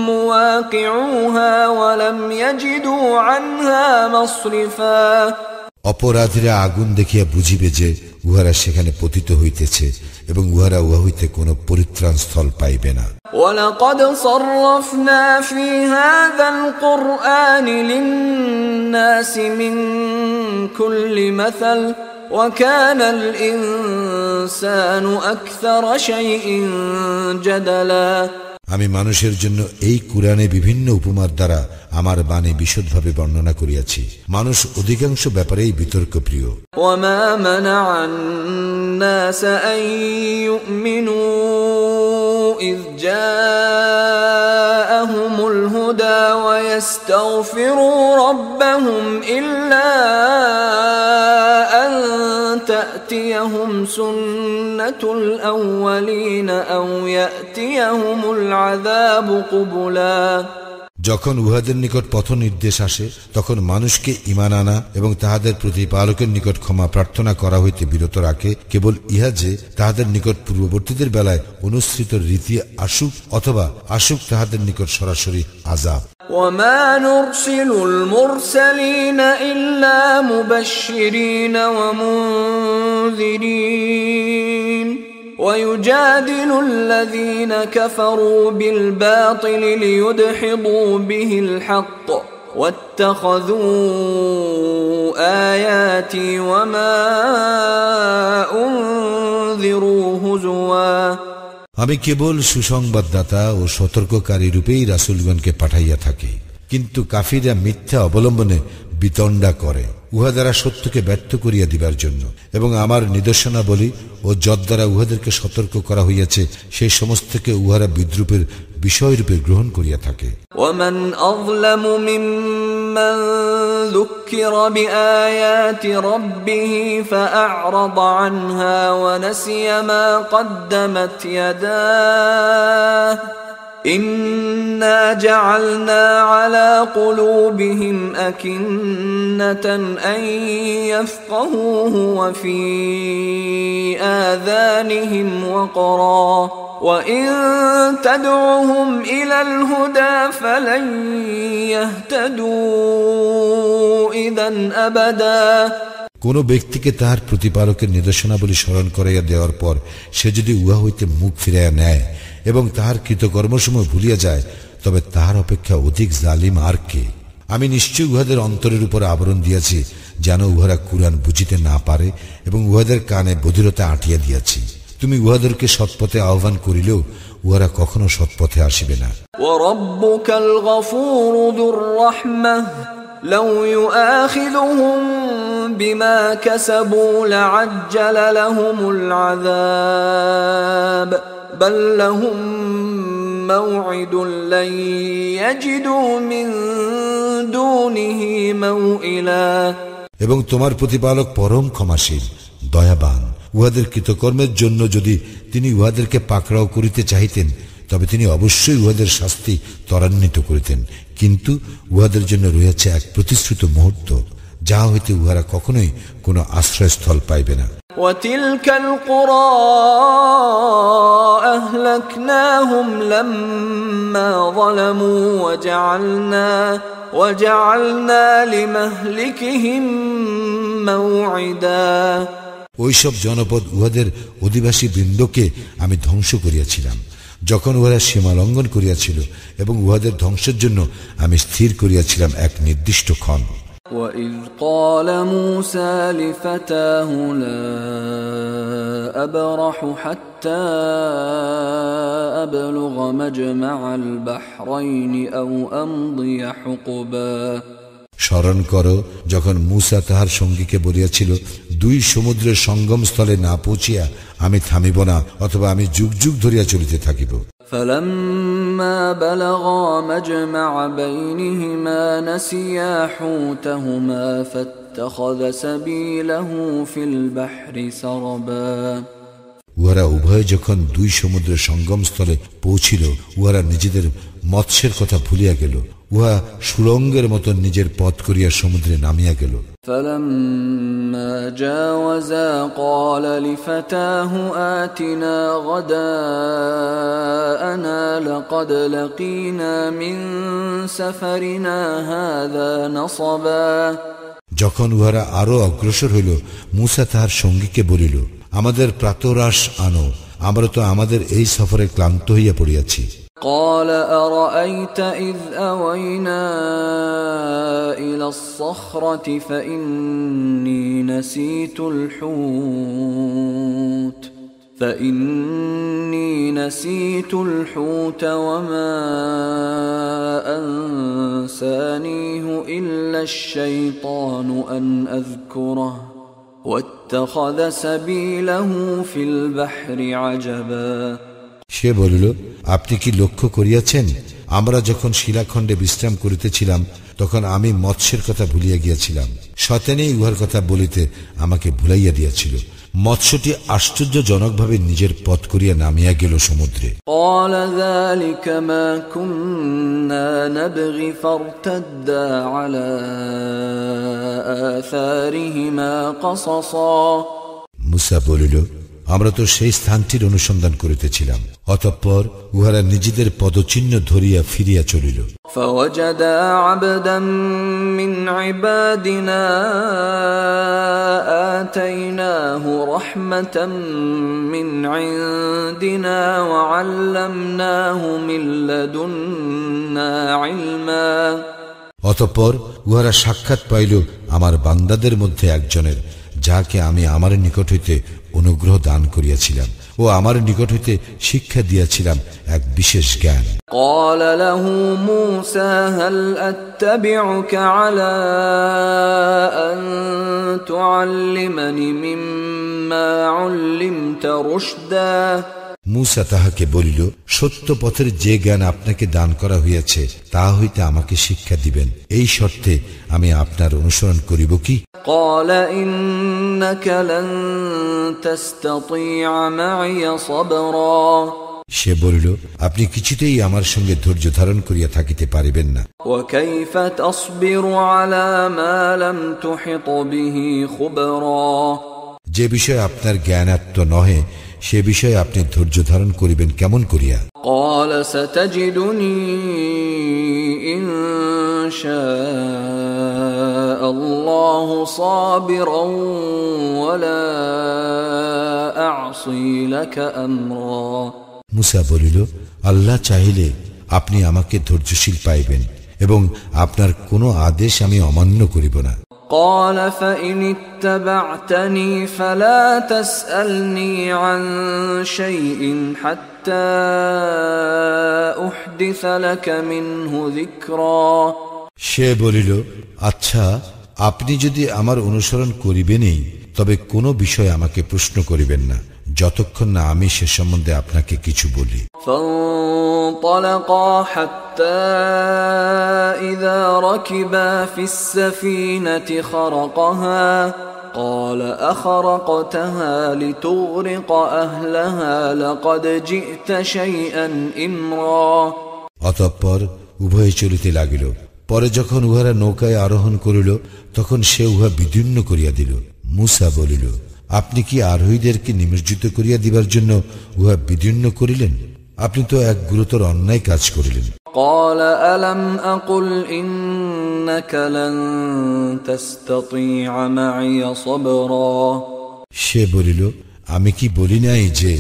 مواقعوها ولم يجدوا عنها مصرفا অপরাধীরা আগুন দেখিয়া বুঝিবে যে উহারা সেখানে পতিত হইতেছে এবং উহারা উহা হইতে কোনো পরিত্রাণ স্থল পাইবে না। وَلَقَدْ صَرَّفْنَا فِي هَذَا الْقُرْآنِ لِلنَّاسِ مِنْ كُلِّ مَثَلٍ وَكَانَ الْإِنسَانُ أَكْثَرَ شَيْءٍ جَدَلًا আমি মানুষের জন্য এই কুরআনে বিভিন্ন উপমার দ্বারা আমার বাণী বিশদভাবে বর্ণনা করিয়াছি। মানুষ অধিকাংশ ব্যাপারেই বিতর্ক প্রিয়। وَمَا مَنَعَ النَّاسَ أَن يُؤْمِنُوا إِذْ جَاءَهُمُ الْهُدَى وَيَسْتَغْفِرُوا رَبَّهُمْ إِلَّا أَن تَأْتِيَهُمْ سُنَّةُ الْأَوَّلِينَ أَوْ يَأْتِيَهُمُ الْعَذَابُ قُبُلًا যখন উহাদের নিকট পথ নির্দেশ আসে তখন মানুষকে ঈমান আনা এবং তাহাদের প্রতিপালকের নিকট ক্ষমা প্রার্থনা করা হইতে বিরত রাখে, কেবল ইহা যে তাহাদের নিকট পূর্ববর্তীদের বেলায় অনুসৃত রীতি আসুক অথবা আসুক তাহাদের নিকট সরাসরি আযাব। وَمَا نُرْسِلُ الْمُرْسَلِينَ إِلَّا مُبَشِّرِينَ وَمُنذِرِينَ وَيُجَادِلُ الَّذِينَ كَفَرُوا بِالْبَاطِلِ لِيُدْحِضُوا بِهِ الْحَقَّ وَاتَّخَذُوا آيَاتِي وَمَا أُنذِرُوا هُزُوًا আমি কেবল সুসংবাদদাতা ও সতর্ককারী রূপেই রাসূলগণকে পাঠাইয়া থাকি, কিন্তু কাফিররা মিথ্যা অবলম্বনে বিতণ্ডা করে উহা দ্বারা সত্যকে ব্যর্থ করিয়া দিবার জন্য, এবং আমার নিদর্শনাবলী ও যদ্বারা উহাদেরকে সতর্ক করা হইয়াছে সেই সমস্তকে উহারা বিদ্রুপের বিষয়রূপে গ্রহণ করিয়া থাকে। وَمَنْ أَظْلَمُ مِمَّنْ ذُكِّرَ بِآيَاتِ رَبِّهِ فَأَعْرَضَ عَنْهَا وَنَسِيَ مَا قَدَّمَتْ يَدَاهُ إِنَّا جَعَلْنَا عَلَى قُلُوبِهِمْ أَكِنَّةً أَن يَفْقَهُوهُ وَفِي آذَانِهِمْ وَقْرًا وَإِن تَدْعُهُمْ إِلَى الْهُدَى فَلَن يَهْتَدُوا إِذًا أَبَدًا কোন ব্যক্তিকে তাহার প্রতিপালকের নিদর্শনাবলী স্মরণ করাইয়া দেওয়ার পর সে যদি উহা হইতে মুখ ফিরাইয়া নেয় এবং তাহার কৃতকর্মসমূহ ভুলিয়া যায়, তবে তাহার অপেক্ষা অধিক জালিম আর কে? আমি নিশ্চয় উহাদের অন্তরের উপর আবরণ দিয়াছি যেন উহারা কুরআন বুঝিতে না পারে, এবং উহাদের কানে বধিরতা আঁটিয়া দিয়াছি। তুমি উহাদেরকে সৎপথে আহ্বান করিলেও উহারা কখনো সৎপথে আসিবে না। وَرَبُّكَ الْغَفُورُ ذُو الرَّحْمَةِ لَوْ يُؤَاخِذُهُم بِمَا كَسَبُوا لَعَجَّلَ لَهُمُ الْعَذَابَ بَل لَّهُم مَّوْعِدٌ لَّن يَجِدُوا مِن دُونِهِ مَوْئِلًا এবং তোমার প্রতিপালক পরম ক্ষমাশীল দয়াবান। উহাদের কৃতকর্মের জন্য যদি তিনি উহাদেরকে পাকড়াও করিতে চাহিতেন তবে তিনি অবশ্যই উহাদের শাস্তি ত্বরান্বিত করিতেন, কিন্তু উহাদের জন্য রয়েছে এক প্রতিশ্রুত মুহূর্ত যাহা হইতে উহারা কখনোই কোনো আশ্রয়স্থল পাইবে না। وَتِلْكَ الْقُرَى أَهْلَكْنَاهُمْ لَمَّا ظَلَمُوا وَجَعَلْنَا لِمَهْلِكِهِمْ مَوْعِدًا ওইসব জনপদ উহাদের অধিবাসী বৃন্দকে আমি ধ্বংস করিয়াছিলাম যখন উহারা সীমা লঙ্ঘন করিয়াছিল, এবং উহাদের ধ্বংসের জন্য আমি স্থির করিয়াছিলাম এক নির্দিষ্ট ক্ষণ। وَإِذْ قَالَ مُوسَى لِفَتَاهُ لَا أَبْرَحُ حَتَّى أَبْلُغَ مَجْمَعَ الْبَحْرَيْنِ أَوْ أَمْضِيَ حُقُبًا স্মরণ করো যখন মূসা তাহার সঙ্গীকে বলিয়াছিল, দুই সমুদ্রের সঙ্গম স্থলে না পৌঁছিয়া আমি থামিব না, অথবা আমি যুগ যুগ ধরিয়া চলিতে থাকিব। فَلَمَّا بَلَغَا مَجْمَعَ بَيْنِهِمَا نَسِيَا حُوتَهُمَا فَاتَّخَذَ سَبِيلَهُ فِي الْبَحْرِ سَرَبًا উহারা উভয় যখন দুই সমুদ্রের সঙ্গম স্থলে পৌঁছিল, উহারা নিজেদের মৎস্যের কথা ভুলিয়া গেল। উহা সুরঙ্গের মতো নিজের পথ করিয়া সমুদ্রে নামিয়া গেল। فلما جاوزا قال لفتاه آتنا غداءنا لقد لقينا من سفرنا هذا نصبا। যখন উহারা আরো অগ্রসর হইল, মূসা তাহার সঙ্গীকে বলিল, আমাদের প্রাতরাশ আনো, আমরা তো আমাদের এই সফরে ক্লান্ত হইয়া পড়িয়াছি। قال أرأيت إذ أوينا إلى الصخرة فإني نسيت الحوت وما أنسانيه إلا الشيطان أن أذكره واتخذ سبيله في البحر عجبا। সে বলিল, আপনি কি লক্ষ্য করিয়াছেন, আমরা যখন শিলাখণ্ডে বিশ্রাম করিতেছিলাম তখন আমি মৎস্যের কথা ভুলিয়া গিয়াছিলাম, শয়তানই উহার কথা বলিতে আমাকে ভুলাইয়া দিয়াছিল। মৎস্যটি আশ্চর্যজনকভাবে নিজের পথ করিয়া নামিয়া গেল সমুদ্রে। قال ذلك ما كنا نبغي فارتدا على آثارهما قصصا। মূসা বলিল, আমরা তো সেই স্থানটির অনুসন্ধান করিতেছিলাম, অতঃপর উহারা নিজেদের পদচিহ্ন ধরিয়া ফিরিয়া চলিল। فوجدا عبدا من عبادنا آتيناه رحمة من عندنا وعلمناه من لدنا علما। অতঃপর উহারা সাক্ষাৎ পাইল আমার বান্দাদের মধ্যে একজনের, যাকে আমি আমার নিকট হইতে অনুগ্রহ দান করিয়াছিলাম ও আমার নিকট হইতে শিক্ষা দিয়াছিলাম এক বিশেষ জ্ঞান। قال له موسى هل أتبعك على أن تعلمني مما علمت رشدا। মূসা তাহাকে বলিল, সত্য পথের যে জ্ঞান আপনাকে দান করা হইয়াছে তা হইতে আমাকে শিক্ষা দিবেন, এই শর্তে আমি আপনার অনুসরণ করিব কি? قال إنك لن تستطيع معي صبرا। সে বলিল, আপনি কিছুতেই আমার সঙ্গে ধৈর্য ধারণ করিয়া থাকিতে পারিবেন না। وكيف تصبر على ما لم تحط به خبرا। যে বিষয়ে আপনার জ্ঞানাত্ম নহে সে বিষয়ে আপনি ধৈর্য ধারণ করিবেন কেমন করিয়া? قال ستجدني إن شاء الله صابرا ولا أعصي لك أمرا। মূসা বলিল, আল্লাহ চাহিলে আপনি আমাকে ধৈর্যশীল পাইবেন এবং আপনার কোনো আদেশ আমি অমান্য করিব না। قال فإن اتبعتني فلا تسألني عن شيء حتى أحدث لك منه ذكرا। সে বলিল, আচ্ছা, আপনি যদি আমার অনুসরণ করিবেনই তবে কোনো বিষয় আমাকে প্রশ্ন করিবেন না, যতক্ষণ না আমি সে সম্বন্ধে আপনাকে কিছু বলি। فانطلقا حتى إذا ركبا في السفينة خرقها قال أخرقتها لتغرق أهلها لقد جئت شيئا إمرا। অতঃপর উভয়ে চলিতে লাগিল। পরে যখন উহারা নৌকায় আরোহণ করিল তখন সে উহা বিদীর্ণ করিয়া দিল। মূসা বলিল, আপনি কি আরোহীদেরকে নিমজ্জিত করিয়া দিবার জন্য উহা বিদীর্ণ করিলেন? আপনি তো এক গুরুতর অন্যায় কাজ করিলেন। قال ألم أقل إنك لن تستطيع معي صبرا। সে বলিল, আমি কি বলি নাই যে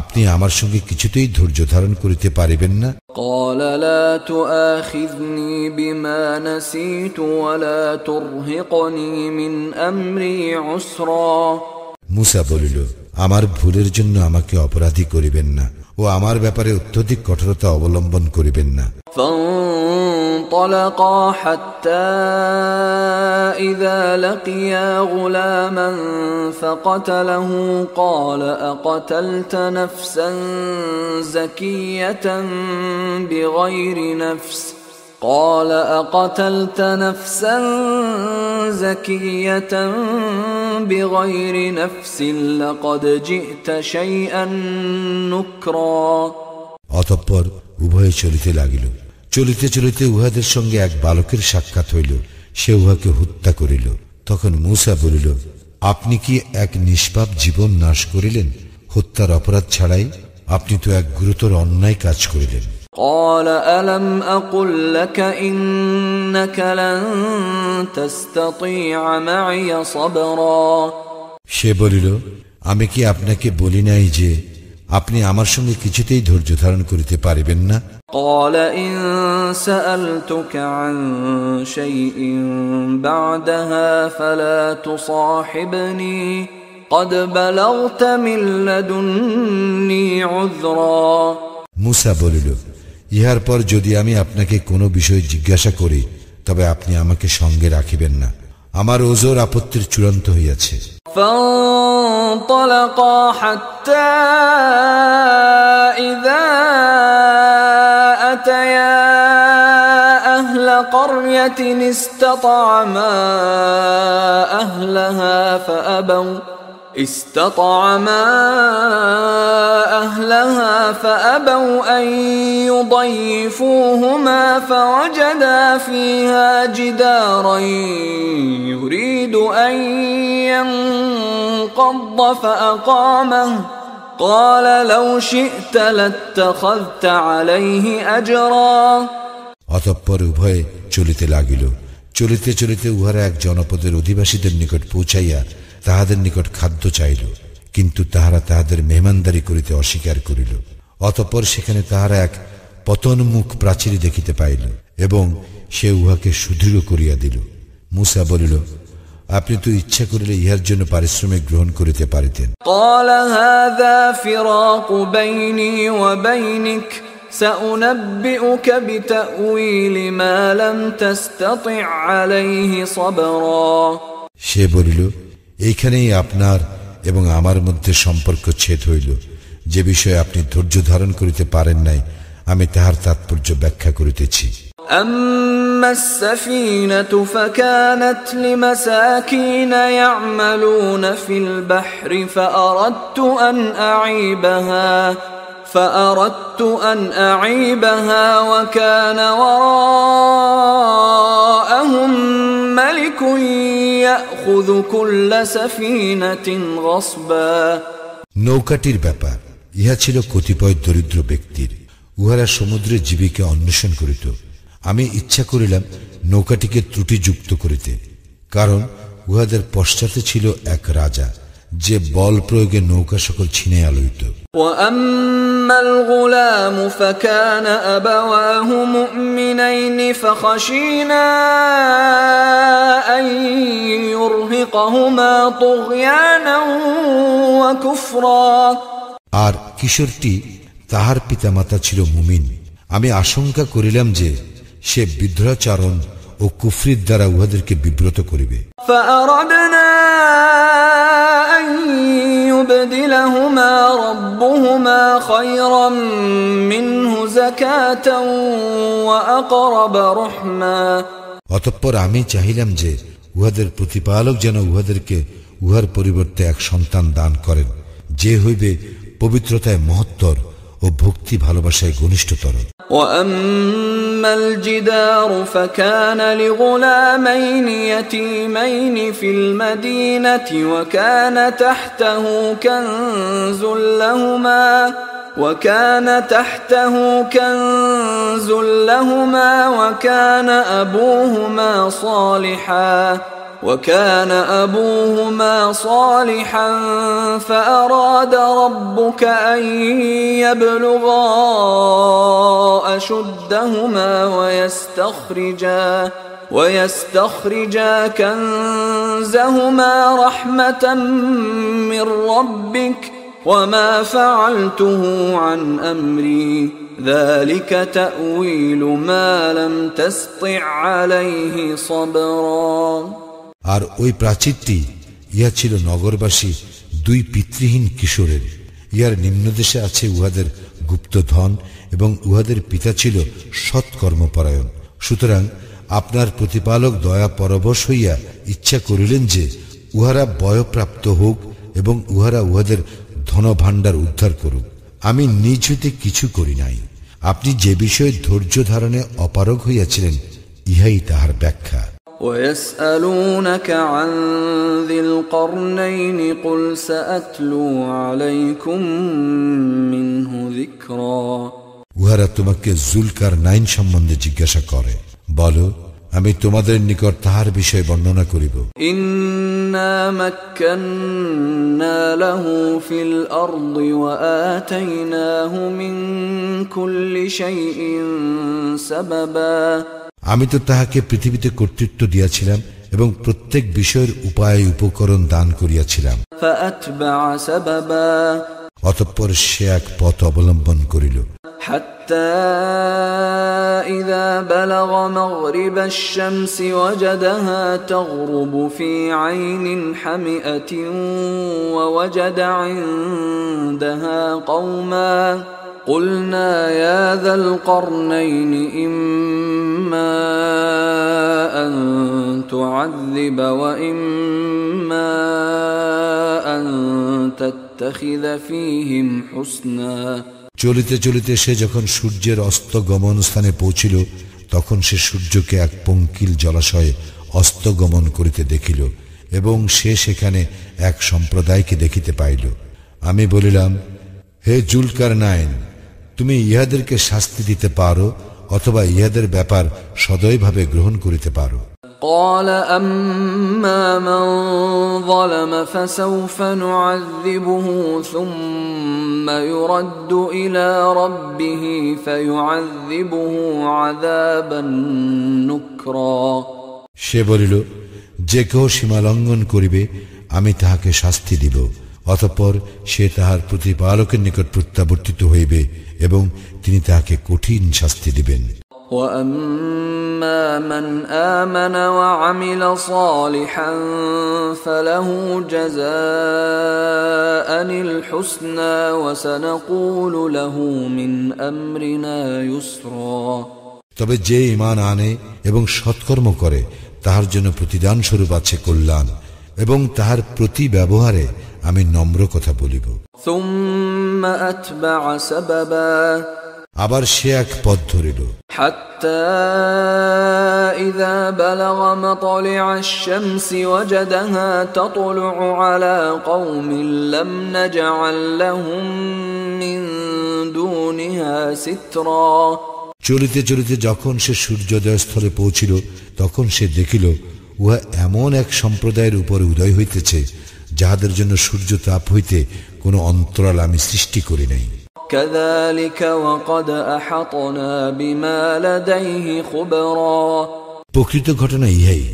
আপনি আমার সঙ্গে কিছুতেই ধৈর্য ধারণ করিতে পারিবেন না? قال لا تؤاخذني بما نسيت ولا ترهقني من أمري عسرا। মূসা বলিল, আমার ভুলের জন্য আমাকে অপরাধী করিবেন না ও আমার ব্যাপারে অত্যধিক কঠোরতা অবলম্বন করিবেন না। فانطلقا حتى إذا لقيا غلاما فقتله قال أقتلت نفسا زكية بغير نفس قال أقتلت نفسا زكية بغير نفس لقد جئت شيئا نكرا। অতঃপর উভয়ে চলিতে লাগিল। চলিতে চলিতে উহাদের সঙ্গে এক বালকের সাক্ষাৎ হইল, সে উহাকে হত্যা করিল। তখন মূসা বলিল, আপনি কি এক নিষ্পাপ জীবন নাশ করিলেন হত্যার অপরাধ ছাড়াই? আপনি তো এক গুরুতর অন্যায় কাজ করিলেন। قال ألم أقل لك إنك لن تستطيع معي صبرا সে বলিল, আমি কি আপনাকে বলি নাই যে আপনি আমার সঙ্গে কিছুতেই ধৈর্য ধারণ করিতে পারিবেন না? قال إن سألتك عن شيء بعدها فلا تصاحبني قد بلغت من لدني عذرا মূসা বলিল, ইহার পর যদি আমি আপনাকে কোনো বিষয় জিজ্ঞাসা করি তবে আপনি আমাকে সঙ্গে রাখিবেন না, আমার ওজর আপত্তির চূড়ান্ত হইয়াছে। فانطلقا حتى إذا أتيا أهل قرية استطعما أهلها فأبوا أن يضيفوهما فوجدا فيها جدارا يريد أن ينقض فأقامه قال لو شئت لاتخذت عليه أجرا অতঃপর উভয়ে চলিতে লাগিল। চলিতে চলিতে উহারা এক জনপদের অধিবাসীদের নিকট পৌঁছাইয়া তাহাদের নিকট খাদ্য চাইল, কিন্তু তাহারা তাহাদের মেহমানদারি করিতে অস্বীকার করিল। অতঃপর সেখানে তাহারা এক পতনমুখ প্রাচীর দেখিতে পাইল এবং সে উহাকে সুদৃঢ় করিয়া দিল। মূসা বলিল, আপনি তো ইচ্ছা করিলে ইহার জন্য পারিশ্রমিক গ্রহণ করিতে পারিতেন। قال هذا فراق بيني وبينك سأنبئك بتأويل ما لم تستطع عليه صبرا সে বলিল, এইখানেই আপনার এবং আমার মধ্যে সম্পর্ক ছেদ হইল। যে বিষয়ে আপনি ধৈর্য ধারণ করিতে পারেন নাই আমি তাহার তাৎপর্য ব্যাখ্যা করিতেছি। أما السفينة فكانت لمساكين يعملون في البحر فأردت أن أعيبها وكان وراءهم ملك يأخذ كل سفينة غصبا নৌকাটির ব্যাপার ইহা ছিল কতিপয় দরিদ্র ব্যক্তির, উহারা সমুদ্রে জীবিকা অন্বেষণ করিত। আমি ইচ্ছা করিলাম নৌকাটিকে ত্রুটিযুক্ত করিতে, কারণ উহাদের পশ্চাতে ছিল এক রাজা যে বল প্রয়োগে নৌকা সকল ছিনাইয়া লইত। وأما الغلام فكان أبواه مؤمنين فخشينا أن يرهقهما طغيانا وكفرا আর কিশোরটি তাহার পিতামাতা ছিল মুমিন, আমি আশঙ্কা করিলাম যে সে বিদ্রোহাচরণ ও কুফরির দ্বারা উহাদেরকে বিব্রত করিবে। فأردنا أن يبدلهما ربهما خيرا منه زكاة وأقرب رحما অতঃপর আমি চাহিলাম যে উহাদের প্রতিপালক যেন উহাদেরকে উহার পরিবর্তে এক সন্তান দান করেন, যে হইবে পবিত্রতায় মহত্তর ও ভক্তি ভালোবাসায় ঘনিষ্ঠতর। وأما الجدار فكان لغلامين يتيمين في المدينة وكان تحته كنز لهما وكان أبوهما صالحا فأراد ربك أن يبلغا أشدهما ويستخرجا كنزهما رحمة من ربك وما فعلته عن أمري ذلك تأويل ما لم تستطع عليه صبرا আর ওই প্রাচীরটি ইহা ছিল নগরবাসী দুই পিতৃহীন কিশোরের। ইহার নিম্নদেশে আছে উহাদের গুপ্ত ধন এবং উহাদের পিতা ছিল সৎকর্মপরায়ণ। সুতরাং আপনার প্রতিপালক দয়া পরবশ হইয়া ইচ্ছা করিলেন যে উহারা বয়প্রাপ্ত হোক এবং উহারা উহাদের ধনভাণ্ডার উদ্ধার করুক। আমি নিজ হইতে কিছু করি নাই, আপনি যে বিষয়ে ধৈর্য ধারণে অপারগ হইয়াছিলেন ইহাই তাহার ব্যাখ্যা। ويسألونك عن ذي القرنين قل سأتلو عليكم منه ذكرا উহারা তোমাকে জুলকার নাইন সম্বন্ধে জিজ্ঞাসা করে, বলো আমি তোমাদের নিকট তাহার বিষয়ে বর্ণনা করিব। ইন্না মাক্কান্না লাহু ফিল আরদি ওয়া আতাইনাহু মিন কুল্লি শাইইন সাবাবা আমি তো তাহাকে পৃথিবীতে কর্তৃত্ব দিয়াছিলাম এবং প্রত্যেক বিষয়ের উপায় উপকরণ দান করিয়াছিলাম। ফাআতবাআ সাবাবা অতঃপর সে এক পথ অবলম্বন করিল। حتى إذا بلغ مغرب الشمس وجدها تغرب في عين حمئة ووجد عندها قوما قلنا يا ذا القرنين إما أن تعذب وإما أن تتخذ فيهم حسنا চলিতে চলিতে সে যখন সূর্যের অস্ত গমন স্থানে পৌঁছিল তখন সে সূর্যকে এক পঙ্কিল জলাশয়ে অস্ত গমন করিতে দেখিল এবং সে সেখানে এক সম্প্রদায়কে দেখিতে পাইল। আমি বলিলাম, হে জুলকার নাইন, তুমি ইহাদেরকে শাস্তি দিতে পারো অথবা ইহাদের ব্যাপার সদয়ভাবে গ্রহণ করিতে পারো। قال أما من ظلم فسوف نعذبه ثم يرد إلى ربه فيعذبه عذابا نكرا সে বলিল, যে কেহ সীমা লঙ্ঘন করিবে আমি তাহাকে শাস্তি দিব, অতঃপর সে তাহার প্রতিপালকের নিকট প্রত্যাবর্তিত হইবে এবং তিনি তাহাকে কঠিন শাস্তি দিবেন। وَأَمَّا مَنْ آمَنَ وَعَمِلَ صَالِحًا فَلَهُ جَزَاءً الْحُسْنَى وَسَنَقُولُ لَهُ مِنْ أَمْرِنَا يُسْرًا তবে যে ঈমান আনে এবং সৎকর্ম করে তাহার জন্য প্রতিদান স্বরূপ আছে কল্যাণ এবং তাহার প্রতি ব্যবহারে আমি নম্র কথা বলিব। ثُمَّ أَتْبَعَ سَبَبًا আবার সে এক পথ ধরিল। حتى إذا بلغ مطلع الشمس وجدها تطلع على قوم لم نجعل لهم من دونها سترا চলিতে চলিতে যখন সে সূর্যোদয় স্থলে পৌঁছিল তখন সে দেখিল উহা এমন এক সম্প্রদায়ের উপরে উদয় হইতেছে যাহাদের জন্য সূর্য তাপ হইতে কোনো অন্তরাল আমি সৃষ্টি করি নাই। كذلك وقد أحطنا بما لديه خبرا প্রকৃত ঘটনা ইহাই,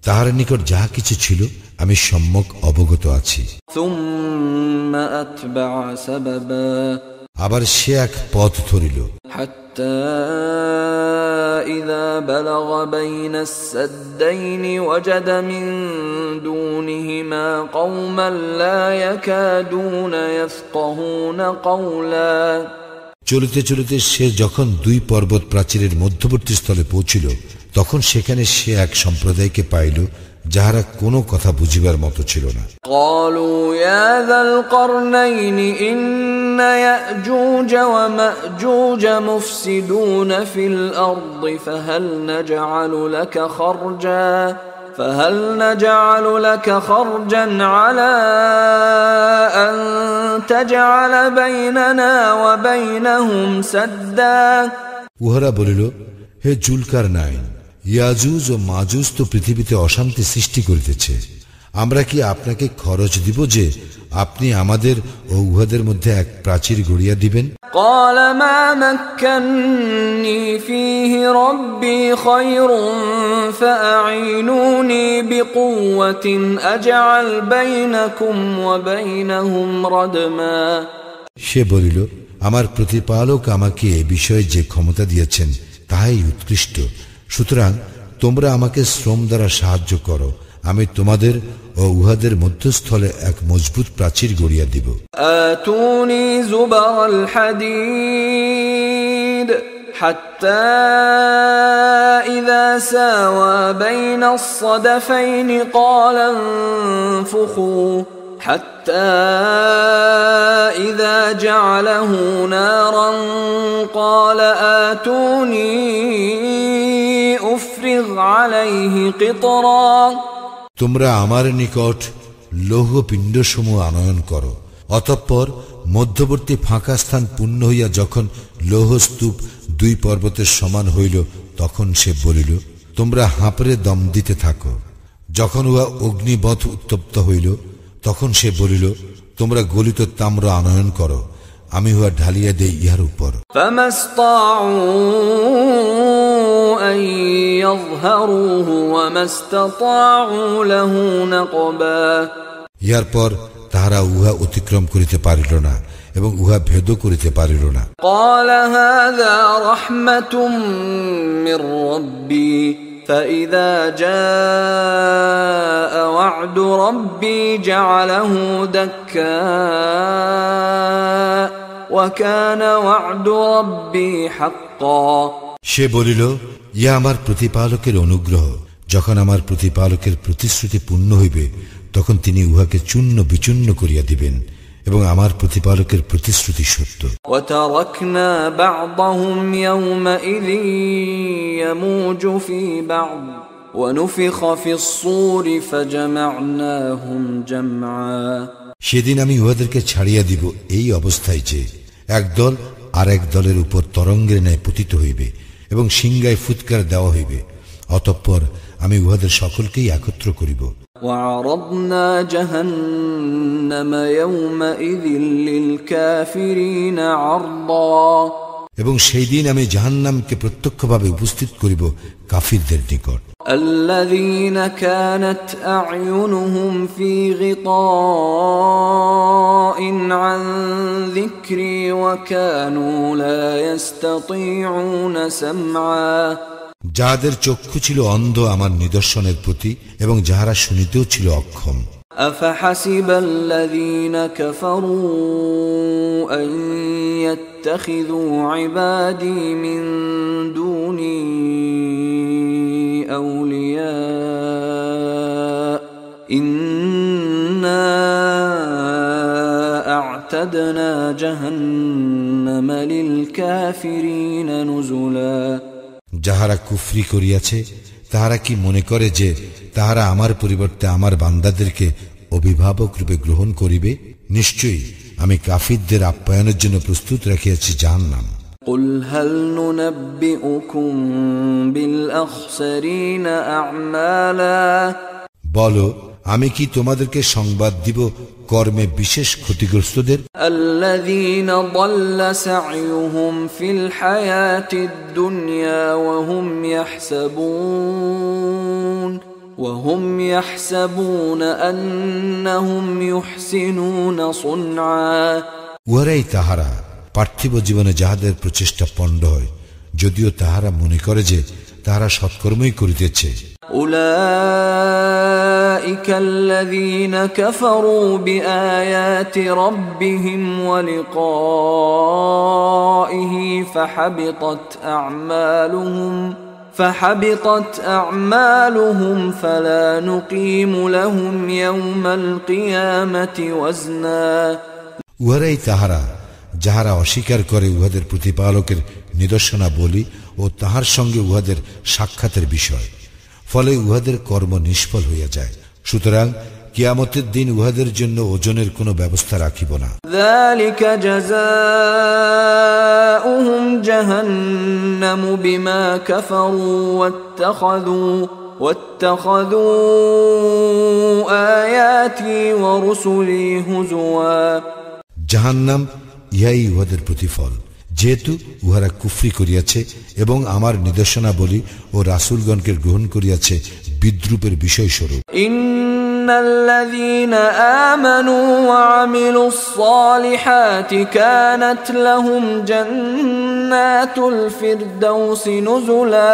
তাহার নিকট যাহা কিছু ছিল আমি সম্যক অবগত আছি। ثم أتبع سببا আবার সে এক পথ ধরিল। حتى إذا بلغ بين السدين وجد من دونهما قوما لا يكادون يفقهون قولا চলিতে চলিতে সে যখন দুই পর্বত প্রাচীরের মধ্যবর্তী স্থলে পৌঁছিল তখন সেখানে সে এক সম্প্রদায়কে পাইল যাহারা কোনো কথা বুঝিবার মতো ছিল না। قالوا يا ذا القرنين إن يأجوج ومأجوج مفسدون في الأرض فهل نجعل لك خرجا على أن تجعل بيننا وبينهم سدا উহারা বলিল, হে জুলকার নাইন, ইয়াজুজ ও মাজুজ তো পৃথিবীতে অশান্তি সৃষ্টি করিতেছে, আমরা কি আপনাকে খরচ দিব যে আপনি আমাদের ও উহাদের মধ্যে এক প্রাচীর গড়িয়া দিবেন? قال ما مكنني فيه ربي خير فأعينوني بقوة أجعل بينكم وبينهم ردما সে বলিল, আমার প্রতিপালক আমাকে এ বিষয়ে যে ক্ষমতা দিয়েছেন তাহাই উৎকৃষ্ট, সুতরাং তোমরা আমাকে শ্রম দ্বারা সাহায্য করো, আমি তোমাদের ও উহাদের মধ্যস্থলে এক মজবুত প্রাচীর গড়িয়া দিব। آتوني زبر الحديد حتى إذا ساوى بين الصدفين قال انفخوا حتى إذا جعله نارا قال آتوني أفرغ عليه قطرا তোমরা আমার নিকট লৌহ পিণ্ডসমূহ আনয়ন করো, অতঃপর মধ্যবর্তী ফাঁকা স্থান পূর্ণ হইয়া যখন লৌহ স্তূপ 2 পর্বতের সমান হইল, তখন সে বলিল, তোমরা হাঁপড়ে দম দিতে থাকো। যখন উহা অগ্নিবৎ উত্তপ্ত হইল, তখন সে বলিল, তোমরা গলিত তাম্র আনয়ন করো, আমি উহা ঢালিয়া দেই ইহার উপর। ইহার পর তাহারা উহা অতিক্রম করিতে পারিল না এবং উহা ভেদ করিতে পারিল না। قال هذا رحمة من ربي فإذا جاء وعد ربي جعله دكاء وكان وعد ربي حقا সে বলিল, ইয়া আমার প্রতিপালকের অনুগ্রহ, যখন আমার প্রতিপালকের প্রতিশ্রুতি পূর্ণ হইবে তখন তিনি উহাকে চূর্ণ বিচূর্ণ করিয়া দিবেন এবং আমার প্রতিপালকের প্রতিশ্রুতি সত্য। وتركنا بعضهم يومئذ يموج في بعض ونفخ في الصور فجمعناهم جمعا সেদিন আমি উহাদেরকে ছাড়িয়া দিব এই অবস্থায় যে একদল আর এক দলের উপর তরঙ্গের ন্যায় পতিত হইবে এবং সিংহায় ফুৎকার দেওয়া হইবে, অতঃপর আমি উহাদের সকলকেই একত্র করিব। وعرضنا جهنم يومئذ للكافرين عرضا এবং সেই দিন আমি জাহান্নামকে প্রত্যক্ষভাবে উপস্থিত করিব কাফিরদের নিকট। الذين كانت أعينهم في غطاء عن ذكري وكانوا لا يستطيعون سمعا যাহাদের চক্ষু ছিল অন্ধ আমার নিদর্শনের প্রতি এবং যাহারা শুনিতেও ছিল অক্ষম। أفحسب الذين كفروا أن يتخذوا عبادي من دوني أولياء إنا أعتدنا جهنم للكافرين نزلا যাহারা কুফরি করিয়াছে তাহারা কি মনে করে যে তাহারা আমার পরিবর্তে আমার বান্দাদেরকে অভিভাবক রূপে গ্রহণ করিবে? নিশ্চয়ই আমি কাফিরদের আপ্যায়নের জন্য প্রস্তুত রাখিয়াছি জাহান্নাম। قل هل ننبئكم بالأخسرين أعمالا বলো, আমি কি তোমাদেরকে সংবাদ দিব কর্মে বিশেষ ক্ষতিগ্রস্তদের? الذين ضل سعيهم في الحياة الدنيا وهم يحسبون أنهم يحسنون صنعا উহারাই তাহারা পার্থিব জীবনে যাহাদের প্রচেষ্টা পণ্ড হয়, যদিও তাহারা মনে করে যে তাহারা সৎকর্মই করিতেছে। أولئك الذين كفروا بآيات ربهم ولقائه فحبطت أعمالهم فلا نقيم لهم يوم القيامة وزنا উহারাই তাহারা যাহারা অস্বীকার করে উহাদের প্রতিপালকের নিদর্শনাবলী ও তাহার সঙ্গে উহাদের সাক্ষাতের বিষয়, ফলে উহাদের কর্ম নিষ্ফল হইয়া যায়। সুতরাং কিয়ামতের দিন উহাদের জন্য ওজনের কোনো ব্যবস্থা রাখিব না। ذلك جزاؤهم جهنم بما كفروا واتخذوا آياتي ورسلي هزوا জাহান্নাম ইহাই উহাদের প্রতিফল, যেহেতু উহারা কুফরি করিয়াছে এবং আমার নিদর্শনাবলী ও রাসূলগণকে গ্রহণ করিয়াছে বিদ্রূপের বিষয়স্বরূপ। ইন্নাল্লাযীনা আমানু ওয়া আমিলুস সালিহাতি কানাত লাহুম জান্নাতুল ফিরদাউসি নুজুলা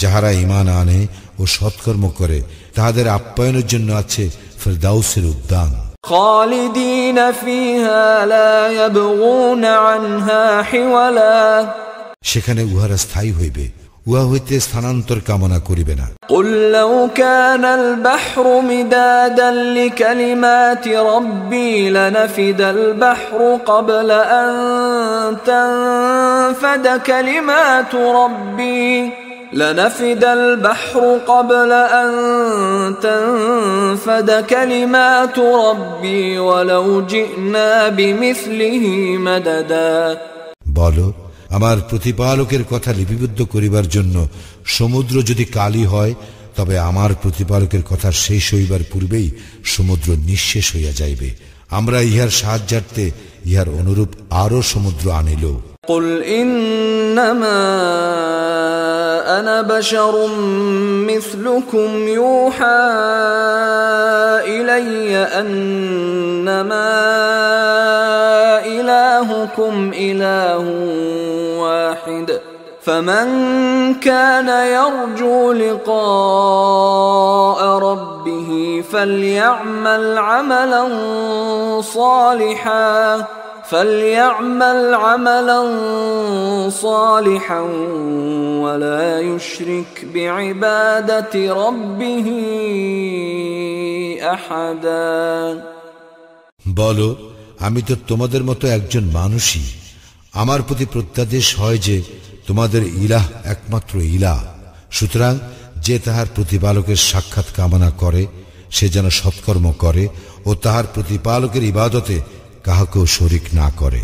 যাহারা ঈমান আনে ও সৎকর্ম করে তাহাদের আপ্যায়নের জন্য আছে ফিরদাউসের উদ্যান। খালিদিনা ফিহা লা ইয়াবগুনা আনহা হিওয়ালা সেখানে উহারা স্থায়ী হইবে, উহা হইতে স্থানান্তর কামনা করিবে না। قل لو كان البحر مدادا لكلمات ربي لنفد البحر قبل أن تنفد كلمات ربي لنفد البحر قبل أن تنفد كلمات ربي ولو جئنا بمثله مددا বলো, আমার প্রতিপালকের কথা লিপিবদ্ধ করিবার জন্য সমুদ্র যদি কালি হয়, তবে আমার প্রতিপালকের কথা শেষ হইবার পূর্বেই সমুদ্র নিঃশেষ হইয়া যাইবে। আমরা ইহার সাহায্যার্থে ইহার অনুরূপ আরো সমুদ্র আনিল। قل إنما أنا بشر مثلكم يوحى إلي أنما إلهكم إله واحد فمن كان يرجو لقاء ربه فليعمل عملا صالحا ولا يشرك بعبادة ربه أحدا বলো, আমি তো তোমাদের মতো একজন মানুষই। আমার প্রতি প্রত্যাদেশ হয় যে তোমাদের ইলাহ একমাত্র ইলাহ। সুতরাং যে তাহার প্রতিপালকের সাক্ষাৎ কামনা করে সে যেন সৎকর্ম করে ও তাহার প্রতিপালকের ইবাদতে কাহাকেও শরীক না করে।